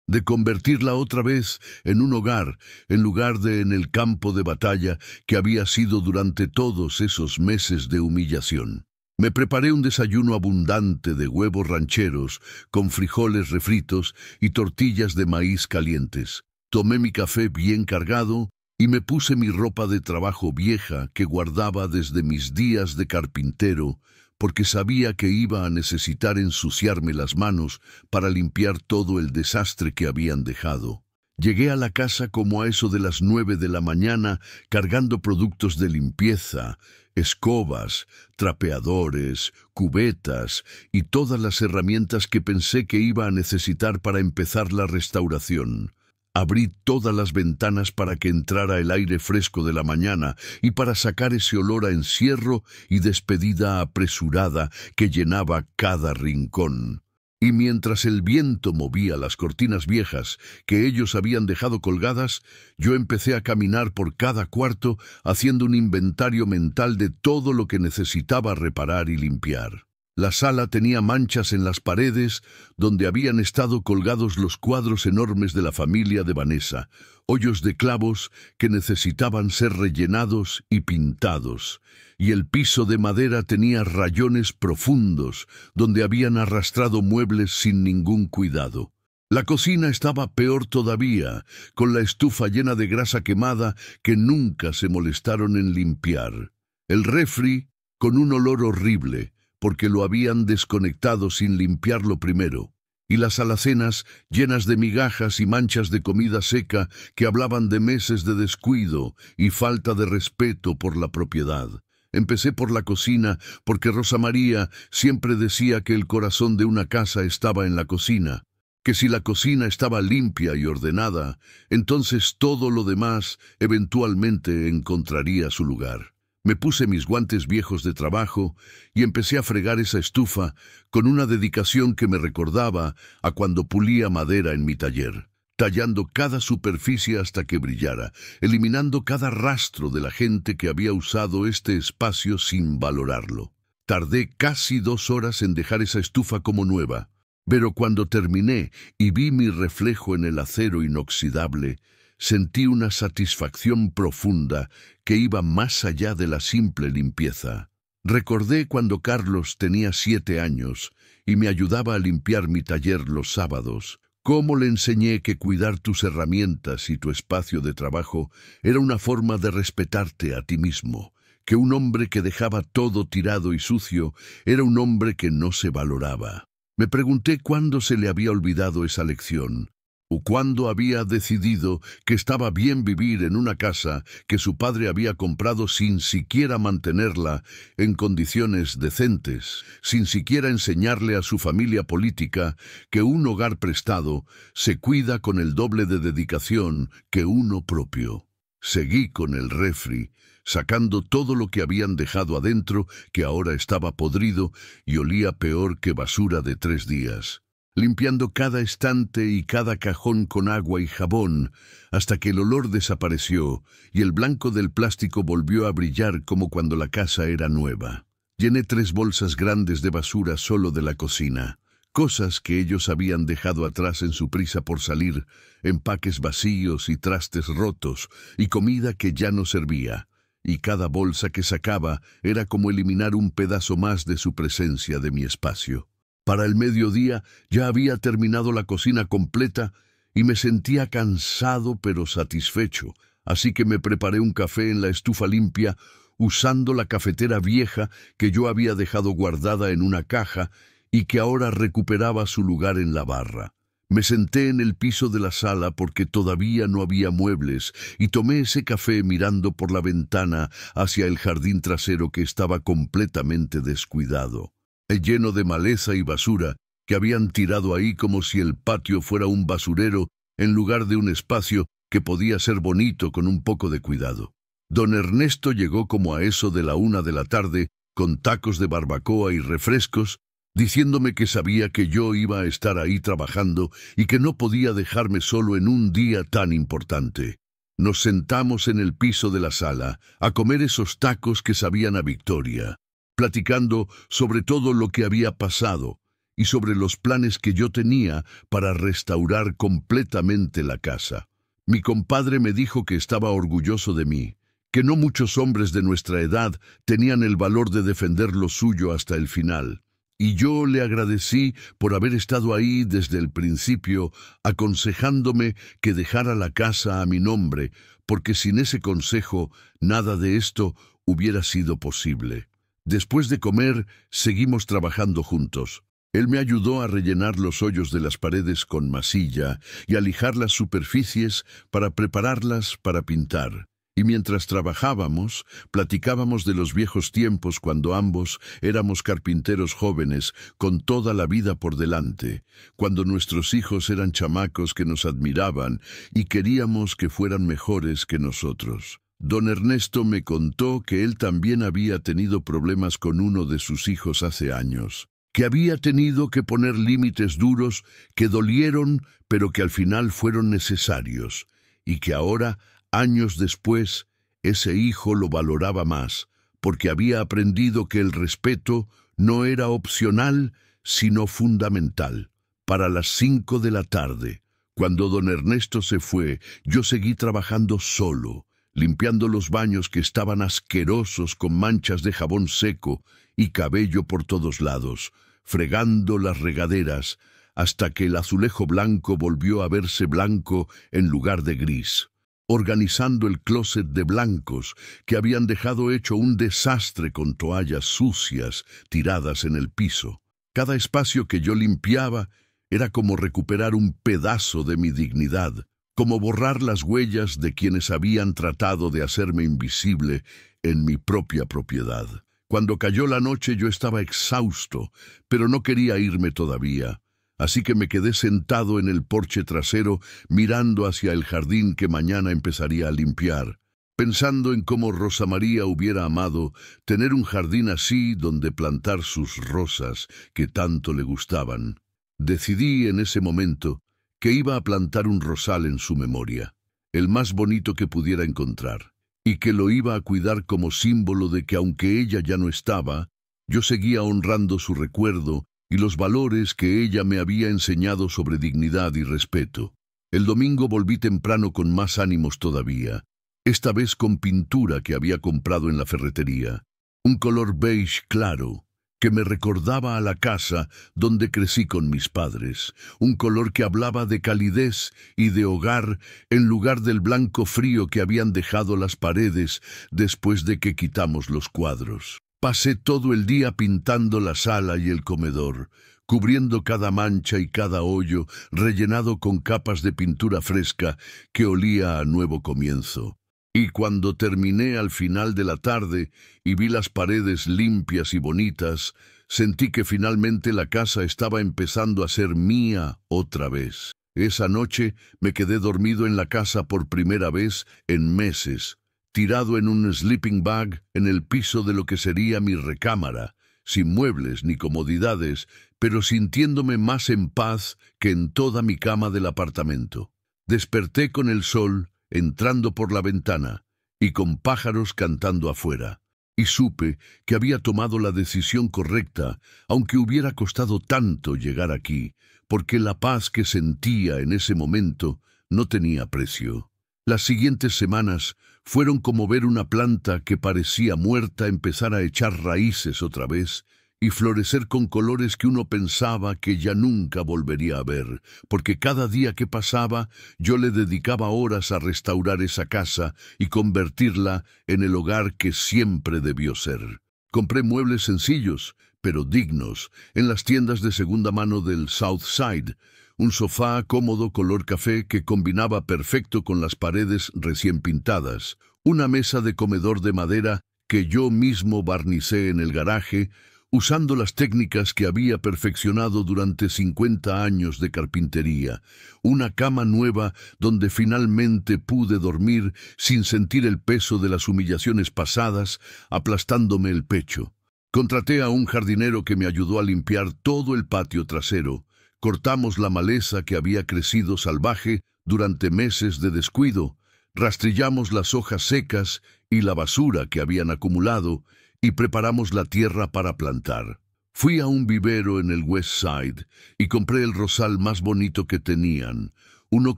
Speaker 1: de convertirla otra vez en un hogar, en lugar de en el campo de batalla que había sido durante todos esos meses de humillación. Me preparé un desayuno abundante de huevos rancheros, con frijoles refritos y tortillas de maíz calientes. Tomé mi café bien cargado y me puse mi ropa de trabajo vieja que guardaba desde mis días de carpintero, porque sabía que iba a necesitar ensuciarme las manos para limpiar todo el desastre que habían dejado. Llegué a la casa como a eso de las 9 de la mañana, cargando productos de limpieza, escobas, trapeadores, cubetas y todas las herramientas que pensé que iba a necesitar para empezar la restauración. Abrí todas las ventanas para que entrara el aire fresco de la mañana y para sacar ese olor a encierro y despedida apresurada que llenaba cada rincón. y mientras el viento movía las cortinas viejas que ellos habían dejado colgadas, yo empecé a caminar por cada cuarto haciendo un inventario mental de todo lo que necesitaba reparar y limpiar. La sala tenía manchas en las paredes donde habían estado colgados los cuadros enormes de la familia de Vanessa, hoyos de clavos que necesitaban ser rellenados y pintados, y el piso de madera tenía rayones profundos donde habían arrastrado muebles sin ningún cuidado. La cocina estaba peor todavía, con la estufa llena de grasa quemada que nunca se molestaron en limpiar. El refri con un olor horrible, porque lo habían desconectado sin limpiarlo primero, y las alacenas llenas de migajas y manchas de comida seca que hablaban de meses de descuido y falta de respeto por la propiedad. Empecé por la cocina porque Rosa María siempre decía que el corazón de una casa estaba en la cocina, que si la cocina estaba limpia y ordenada, entonces todo lo demás eventualmente encontraría su lugar. Me puse mis guantes viejos de trabajo y empecé a fregar esa estufa con una dedicación que me recordaba a cuando pulía madera en mi taller, tallando cada superficie hasta que brillara, eliminando cada rastro de la gente que había usado este espacio sin valorarlo. Tardé casi 2 horas en dejar esa estufa como nueva, pero cuando terminé y vi mi reflejo en el acero inoxidable, sentí una satisfacción profunda que iba más allá de la simple limpieza. Recordé cuando Carlos tenía 7 años y me ayudaba a limpiar mi taller los sábados, cómo le enseñé que cuidar tus herramientas y tu espacio de trabajo era una forma de respetarte a ti mismo, que un hombre que dejaba todo tirado y sucio era un hombre que no se valoraba. Me pregunté cuándo se le había olvidado esa lección, o cuándo había decidido que estaba bien vivir en una casa que su padre había comprado sin siquiera mantenerla en condiciones decentes, sin siquiera enseñarle a su familia política que un hogar prestado se cuida con el doble de dedicación que uno propio. Seguí con el refri, sacando todo lo que habían dejado adentro, que ahora estaba podrido y olía peor que basura de 3 días. Limpiando cada estante y cada cajón con agua y jabón, hasta que el olor desapareció y el blanco del plástico volvió a brillar como cuando la casa era nueva. Llené 3 bolsas grandes de basura solo de la cocina, cosas que ellos habían dejado atrás en su prisa por salir, empaques vacíos y trastes rotos, y comida que ya no servía, y cada bolsa que sacaba era como eliminar un pedazo más de su presencia de mi espacio. Para el mediodía ya había terminado la cocina completa y me sentía cansado pero satisfecho, así que me preparé un café en la estufa limpia usando la cafetera vieja que yo había dejado guardada en una caja y que ahora recuperaba su lugar en la barra. Me senté en el piso de la sala porque todavía no había muebles y tomé ese café mirando por la ventana hacia el jardín trasero que estaba completamente descuidado, lleno de maleza y basura que habían tirado ahí como si el patio fuera un basurero en lugar de un espacio que podía ser bonito con un poco de cuidado. Don Ernesto llegó como a eso de la 1 de la tarde con tacos de barbacoa y refrescos, diciéndome que sabía que yo iba a estar ahí trabajando y que no podía dejarme solo en un día tan importante. Nos sentamos en el piso de la sala a comer esos tacos que sabían a victoria, platicando sobre todo lo que había pasado y sobre los planes que yo tenía para restaurar completamente la casa. Mi compadre me dijo que estaba orgulloso de mí, que no muchos hombres de nuestra edad tenían el valor de defender lo suyo hasta el final, y yo le agradecí por haber estado ahí desde el principio, aconsejándome que dejara la casa a mi nombre, porque sin ese consejo nada de esto hubiera sido posible. Después de comer, seguimos trabajando juntos. Él me ayudó a rellenar los hoyos de las paredes con masilla y a lijar las superficies para prepararlas para pintar. Y mientras trabajábamos, platicábamos de los viejos tiempos cuando ambos éramos carpinteros jóvenes con toda la vida por delante, cuando nuestros hijos eran chamacos que nos admiraban y queríamos que fueran mejores que nosotros. Don Ernesto me contó que él también había tenido problemas con uno de sus hijos hace años, que había tenido que poner límites duros que dolieron, pero que al final fueron necesarios, y que ahora, años después, ese hijo lo valoraba más, porque había aprendido que el respeto no era opcional, sino fundamental. Para las 5 de la tarde, cuando don Ernesto se fue, yo seguí trabajando solo, limpiando los baños que estaban asquerosos con manchas de jabón seco y cabello por todos lados, fregando las regaderas, hasta que el azulejo blanco volvió a verse blanco en lugar de gris, organizando el closet de blancos que habían dejado hecho un desastre con toallas sucias tiradas en el piso. Cada espacio que yo limpiaba era como recuperar un pedazo de mi dignidad, como borrar las huellas de quienes habían tratado de hacerme invisible en mi propia propiedad. Cuando cayó la noche yo estaba exhausto, pero no quería irme todavía. Así que me quedé sentado en el porche trasero mirando hacia el jardín que mañana empezaría a limpiar, pensando en cómo Rosa María hubiera amado tener un jardín así donde plantar sus rosas que tanto le gustaban. Decidí en ese momento que iba a plantar un rosal en su memoria, el más bonito que pudiera encontrar, y que lo iba a cuidar como símbolo de que aunque ella ya no estaba, yo seguía honrando su recuerdo y los valores que ella me había enseñado sobre dignidad y respeto. El domingo volví temprano con más ánimos todavía, esta vez con pintura que había comprado en la ferretería, un color beige claro, que me recordaba a la casa donde crecí con mis padres, un color que hablaba de calidez y de hogar en lugar del blanco frío que habían dejado las paredes después de que quitamos los cuadros. Pasé todo el día pintando la sala y el comedor, cubriendo cada mancha y cada hoyo rellenado con capas de pintura fresca que olía a nuevo comienzo. Y cuando terminé al final de la tarde y vi las paredes limpias y bonitas, sentí que finalmente la casa estaba empezando a ser mía otra vez. Esa noche me quedé dormido en la casa por primera vez en meses, tirado en un sleeping bag en el piso de lo que sería mi recámara, sin muebles ni comodidades, pero sintiéndome más en paz que en toda mi cama del apartamento. Desperté con el sol entrando por la ventana y con pájaros cantando afuera, y supe que había tomado la decisión correcta, aunque hubiera costado tanto llegar aquí, porque la paz que sentía en ese momento no tenía precio. Las siguientes semanas fueron como ver una planta que parecía muerta empezar a echar raíces otra vez y florecer con colores que uno pensaba que ya nunca volvería a ver, porque cada día que pasaba yo le dedicaba horas a restaurar esa casa y convertirla en el hogar que siempre debió ser. Compré muebles sencillos, pero dignos, en las tiendas de segunda mano del South Side, un sofá cómodo color café que combinaba perfecto con las paredes recién pintadas, una mesa de comedor de madera que yo mismo barnicé en el garaje, usando las técnicas que había perfeccionado durante 50 años de carpintería, una cama nueva donde finalmente pude dormir sin sentir el peso de las humillaciones pasadas aplastándome el pecho. Contraté a un jardinero que me ayudó a limpiar todo el patio trasero. Cortamos la maleza que había crecido salvaje durante meses de descuido, rastrillamos las hojas secas y la basura que habían acumulado, y preparamos la tierra para plantar. Fui a un vivero en el West Side y compré el rosal más bonito que tenían, uno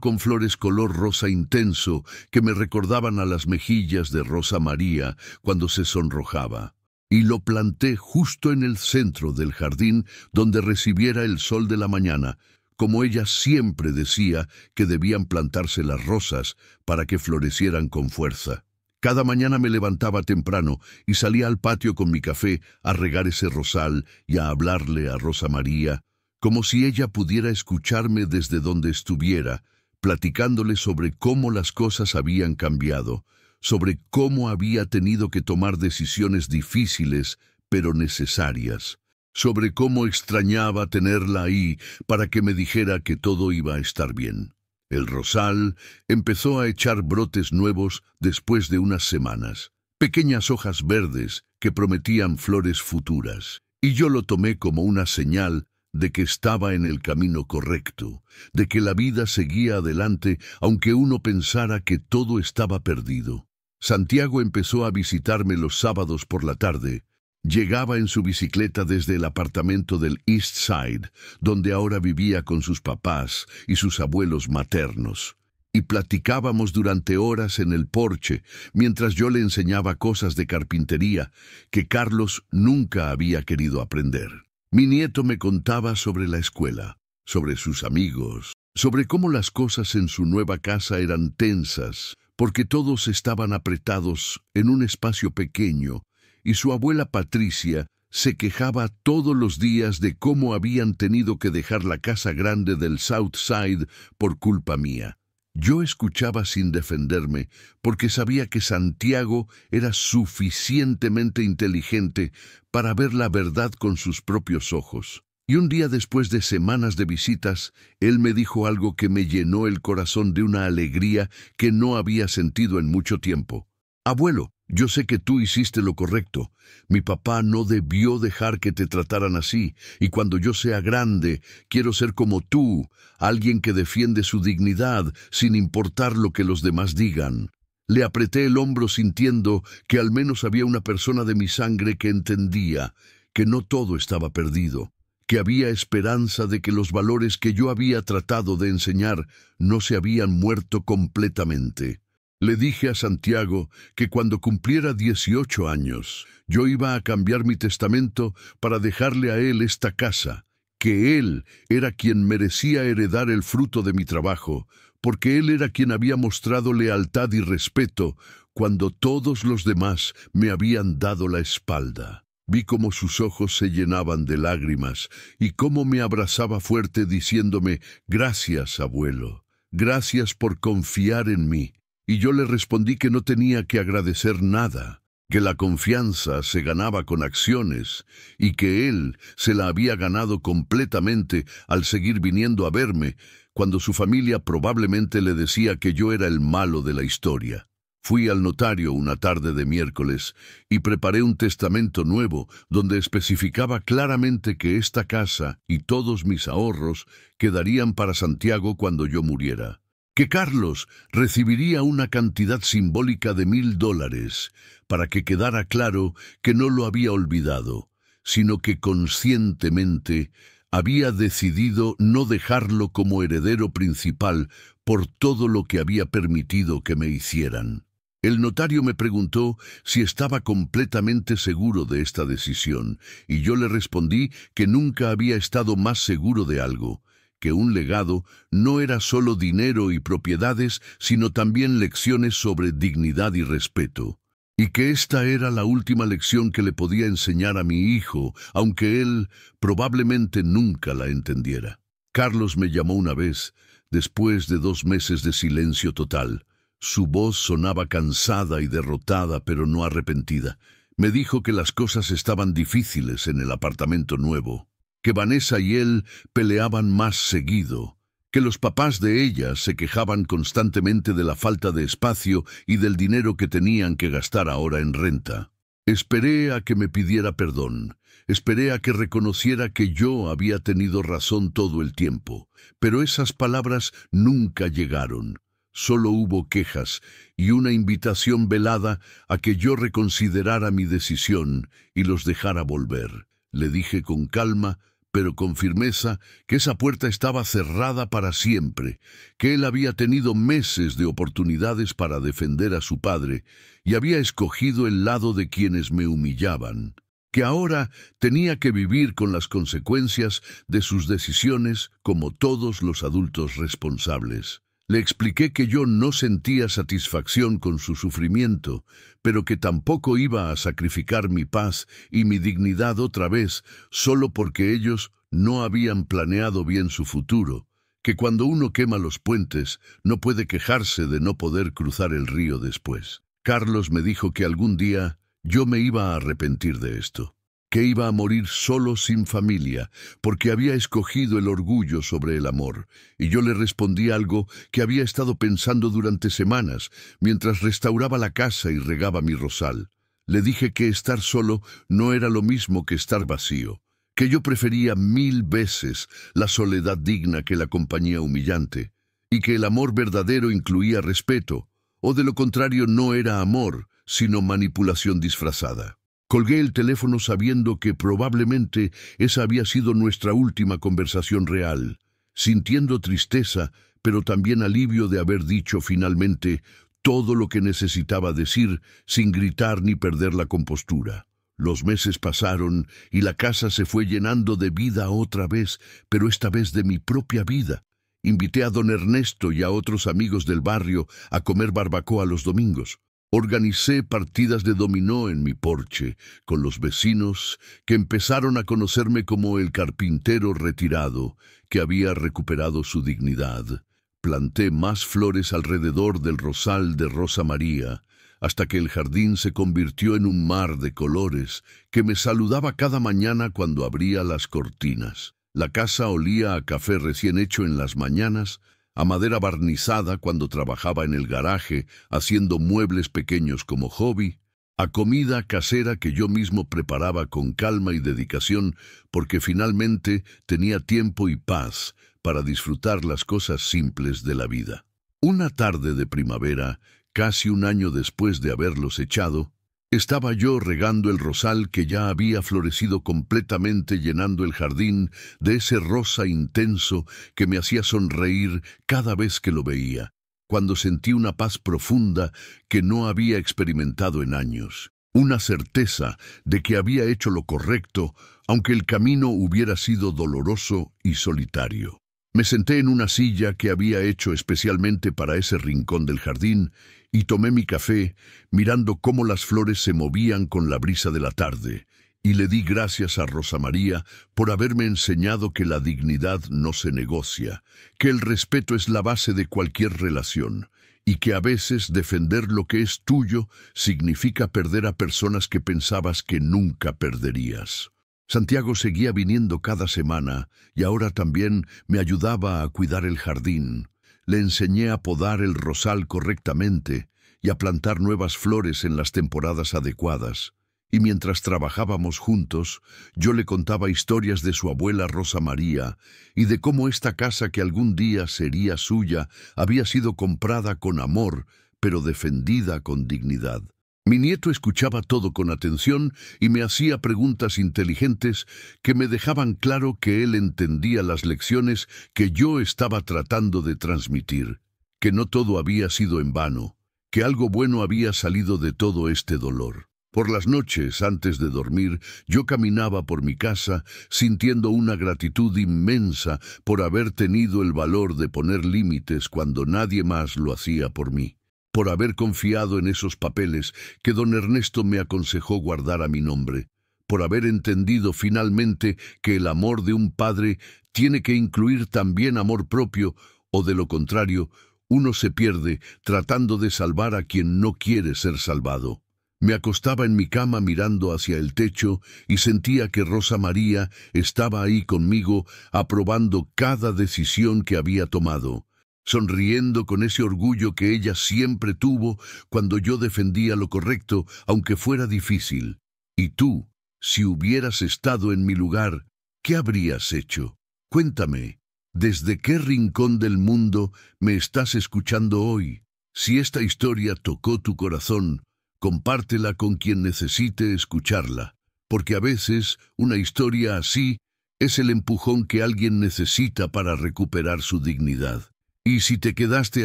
Speaker 1: con flores color rosa intenso que me recordaban a las mejillas de Rosa María cuando se sonrojaba. Y lo planté justo en el centro del jardín donde recibiera el sol de la mañana, como ella siempre decía que debían plantarse las rosas para que florecieran con fuerza. Cada mañana me levantaba temprano y salía al patio con mi café a regar ese rosal y a hablarle a Rosa María, como si ella pudiera escucharme desde donde estuviera, platicándole sobre cómo las cosas habían cambiado, sobre cómo había tenido que tomar decisiones difíciles pero necesarias, sobre cómo extrañaba tenerla ahí para que me dijera que todo iba a estar bien. El rosal empezó a echar brotes nuevos después de unas semanas, pequeñas hojas verdes que prometían flores futuras. Y yo lo tomé como una señal de que estaba en el camino correcto, de que la vida seguía adelante aunque uno pensara que todo estaba perdido. Santiago empezó a visitarme los sábados por la tarde. Llegaba en su bicicleta desde el apartamento del East Side, donde ahora vivía con sus papás y sus abuelos maternos. Y platicábamos durante horas en el porche, mientras yo le enseñaba cosas de carpintería que Carlos nunca había querido aprender. Mi nieto me contaba sobre la escuela, sobre sus amigos, sobre cómo las cosas en su nueva casa eran tensas, porque todos estaban apretados en un espacio pequeño, y su abuela Patricia se quejaba todos los días de cómo habían tenido que dejar la casa grande del South Side por culpa mía. Yo escuchaba sin defenderme, porque sabía que Santiago era suficientemente inteligente para ver la verdad con sus propios ojos. Y un día después de semanas de visitas, él me dijo algo que me llenó el corazón de una alegría que no había sentido en mucho tiempo. Abuelo, yo sé que tú hiciste lo correcto. Mi papá no debió dejar que te trataran así, y cuando yo sea grande, quiero ser como tú, alguien que defiende su dignidad sin importar lo que los demás digan. Le apreté el hombro sintiendo que al menos había una persona de mi sangre que entendía que no todo estaba perdido, que había esperanza de que los valores que yo había tratado de enseñar no se habían muerto completamente. Le dije a Santiago que cuando cumpliera 18 años, yo iba a cambiar mi testamento para dejarle a él esta casa, que él era quien merecía heredar el fruto de mi trabajo, porque él era quien había mostrado lealtad y respeto cuando todos los demás me habían dado la espalda. Vi cómo sus ojos se llenaban de lágrimas y cómo me abrazaba fuerte diciéndome, «Gracias, abuelo, gracias por confiar en mí». Y yo le respondí que no tenía que agradecer nada, que la confianza se ganaba con acciones y que él se la había ganado completamente al seguir viniendo a verme, cuando su familia probablemente le decía que yo era el malo de la historia. Fui al notario una tarde de miércoles y preparé un testamento nuevo donde especificaba claramente que esta casa y todos mis ahorros quedarían para Santiago cuando yo muriera. Que Carlos recibiría una cantidad simbólica de $1000 para que quedara claro que no lo había olvidado, sino que conscientemente había decidido no dejarlo como heredero principal por todo lo que había permitido que me hicieran. El notario me preguntó si estaba completamente seguro de esta decisión, y yo le respondí que nunca había estado más seguro de algo, que un legado no era solo dinero y propiedades, sino también lecciones sobre dignidad y respeto, y que esta era la última lección que le podía enseñar a mi hijo, aunque él probablemente nunca la entendiera. Carlos me llamó una vez, después de 2 meses de silencio total. Su voz sonaba cansada y derrotada, pero no arrepentida. Me dijo que las cosas estaban difíciles en el apartamento nuevo, que Vanessa y él peleaban más seguido, que los papás de ella se quejaban constantemente de la falta de espacio y del dinero que tenían que gastar ahora en renta. Esperé a que me pidiera perdón, esperé a que reconociera que yo había tenido razón todo el tiempo, pero esas palabras nunca llegaron. Solo hubo quejas y una invitación velada a que yo reconsiderara mi decisión y los dejara volver. Le dije con calma, pero con firmeza, que esa puerta estaba cerrada para siempre, que él había tenido meses de oportunidades para defender a su padre y había escogido el lado de quienes me humillaban, que ahora tenía que vivir con las consecuencias de sus decisiones como todos los adultos responsables. Le expliqué que yo no sentía satisfacción con su sufrimiento, pero que tampoco iba a sacrificar mi paz y mi dignidad otra vez solo porque ellos no habían planeado bien su futuro, que cuando uno quema los puentes no puede quejarse de no poder cruzar el río después. Carlos me dijo que algún día yo me iba a arrepentir de esto, que iba a morir solo sin familia, porque había escogido el orgullo sobre el amor, y yo le respondí algo que había estado pensando durante semanas, mientras restauraba la casa y regaba mi rosal. Le dije que estar solo no era lo mismo que estar vacío, que yo prefería 1000 veces la soledad digna que la compañía humillante, y que el amor verdadero incluía respeto, o de lo contrario no era amor, sino manipulación disfrazada. Colgué el teléfono sabiendo que probablemente esa había sido nuestra última conversación real, sintiendo tristeza, pero también alivio de haber dicho finalmente todo lo que necesitaba decir sin gritar ni perder la compostura. Los meses pasaron y la casa se fue llenando de vida otra vez, pero esta vez de mi propia vida. Invité a don Ernesto y a otros amigos del barrio a comer barbacoa los domingos. Organicé partidas de dominó en mi porche con los vecinos que empezaron a conocerme como el carpintero retirado que había recuperado su dignidad. Planté más flores alrededor del rosal de Rosa María, hasta que el jardín se convirtió en un mar de colores que me saludaba cada mañana cuando abría las cortinas. La casa olía a café recién hecho en las mañanas, a madera barnizada cuando trabajaba en el garaje haciendo muebles pequeños como hobby, a comida casera que yo mismo preparaba con calma y dedicación porque finalmente tenía tiempo y paz para disfrutar las cosas simples de la vida. Una tarde de primavera, casi un año después de haberlos echado, estaba yo regando el rosal que ya había florecido completamente, llenando el jardín de ese rosa intenso que me hacía sonreír cada vez que lo veía, cuando sentí una paz profunda que no había experimentado en años, una certeza de que había hecho lo correcto, aunque el camino hubiera sido doloroso y solitario. Me senté en una silla que había hecho especialmente para ese rincón del jardín y tomé mi café, mirando cómo las flores se movían con la brisa de la tarde, y le di gracias a Rosa María por haberme enseñado que la dignidad no se negocia, que el respeto es la base de cualquier relación, y que a veces defender lo que es tuyo significa perder a personas que pensabas que nunca perderías. Santiago seguía viniendo cada semana y ahora también me ayudaba a cuidar el jardín. Le enseñé a podar el rosal correctamente y a plantar nuevas flores en las temporadas adecuadas. Y mientras trabajábamos juntos, yo le contaba historias de su abuela Rosa María y de cómo esta casa que algún día sería suya había sido comprada con amor, pero defendida con dignidad. Mi nieto escuchaba todo con atención y me hacía preguntas inteligentes que me dejaban claro que él entendía las lecciones que yo estaba tratando de transmitir, que no todo había sido en vano, que algo bueno había salido de todo este dolor. Por las noches, antes de dormir, yo caminaba por mi casa sintiendo una gratitud inmensa por haber tenido el valor de poner límites cuando nadie más lo hacía por mí, por haber confiado en esos papeles que don Ernesto me aconsejó guardar a mi nombre, por haber entendido finalmente que el amor de un padre tiene que incluir también amor propio, o de lo contrario, uno se pierde tratando de salvar a quien no quiere ser salvado. Me acostaba en mi cama mirando hacia el techo y sentía que Rosa María estaba ahí conmigo aprobando cada decisión que había tomado, sonriendo con ese orgullo que ella siempre tuvo cuando yo defendía lo correcto, aunque fuera difícil. Y tú, si hubieras estado en mi lugar, ¿qué habrías hecho? Cuéntame, ¿desde qué rincón del mundo me estás escuchando hoy? Si esta historia tocó tu corazón, compártela con quien necesite escucharla, porque a veces una historia así es el empujón que alguien necesita para recuperar su dignidad. Y si te quedaste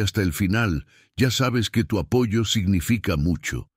Speaker 1: hasta el final, ya sabes que tu apoyo significa mucho.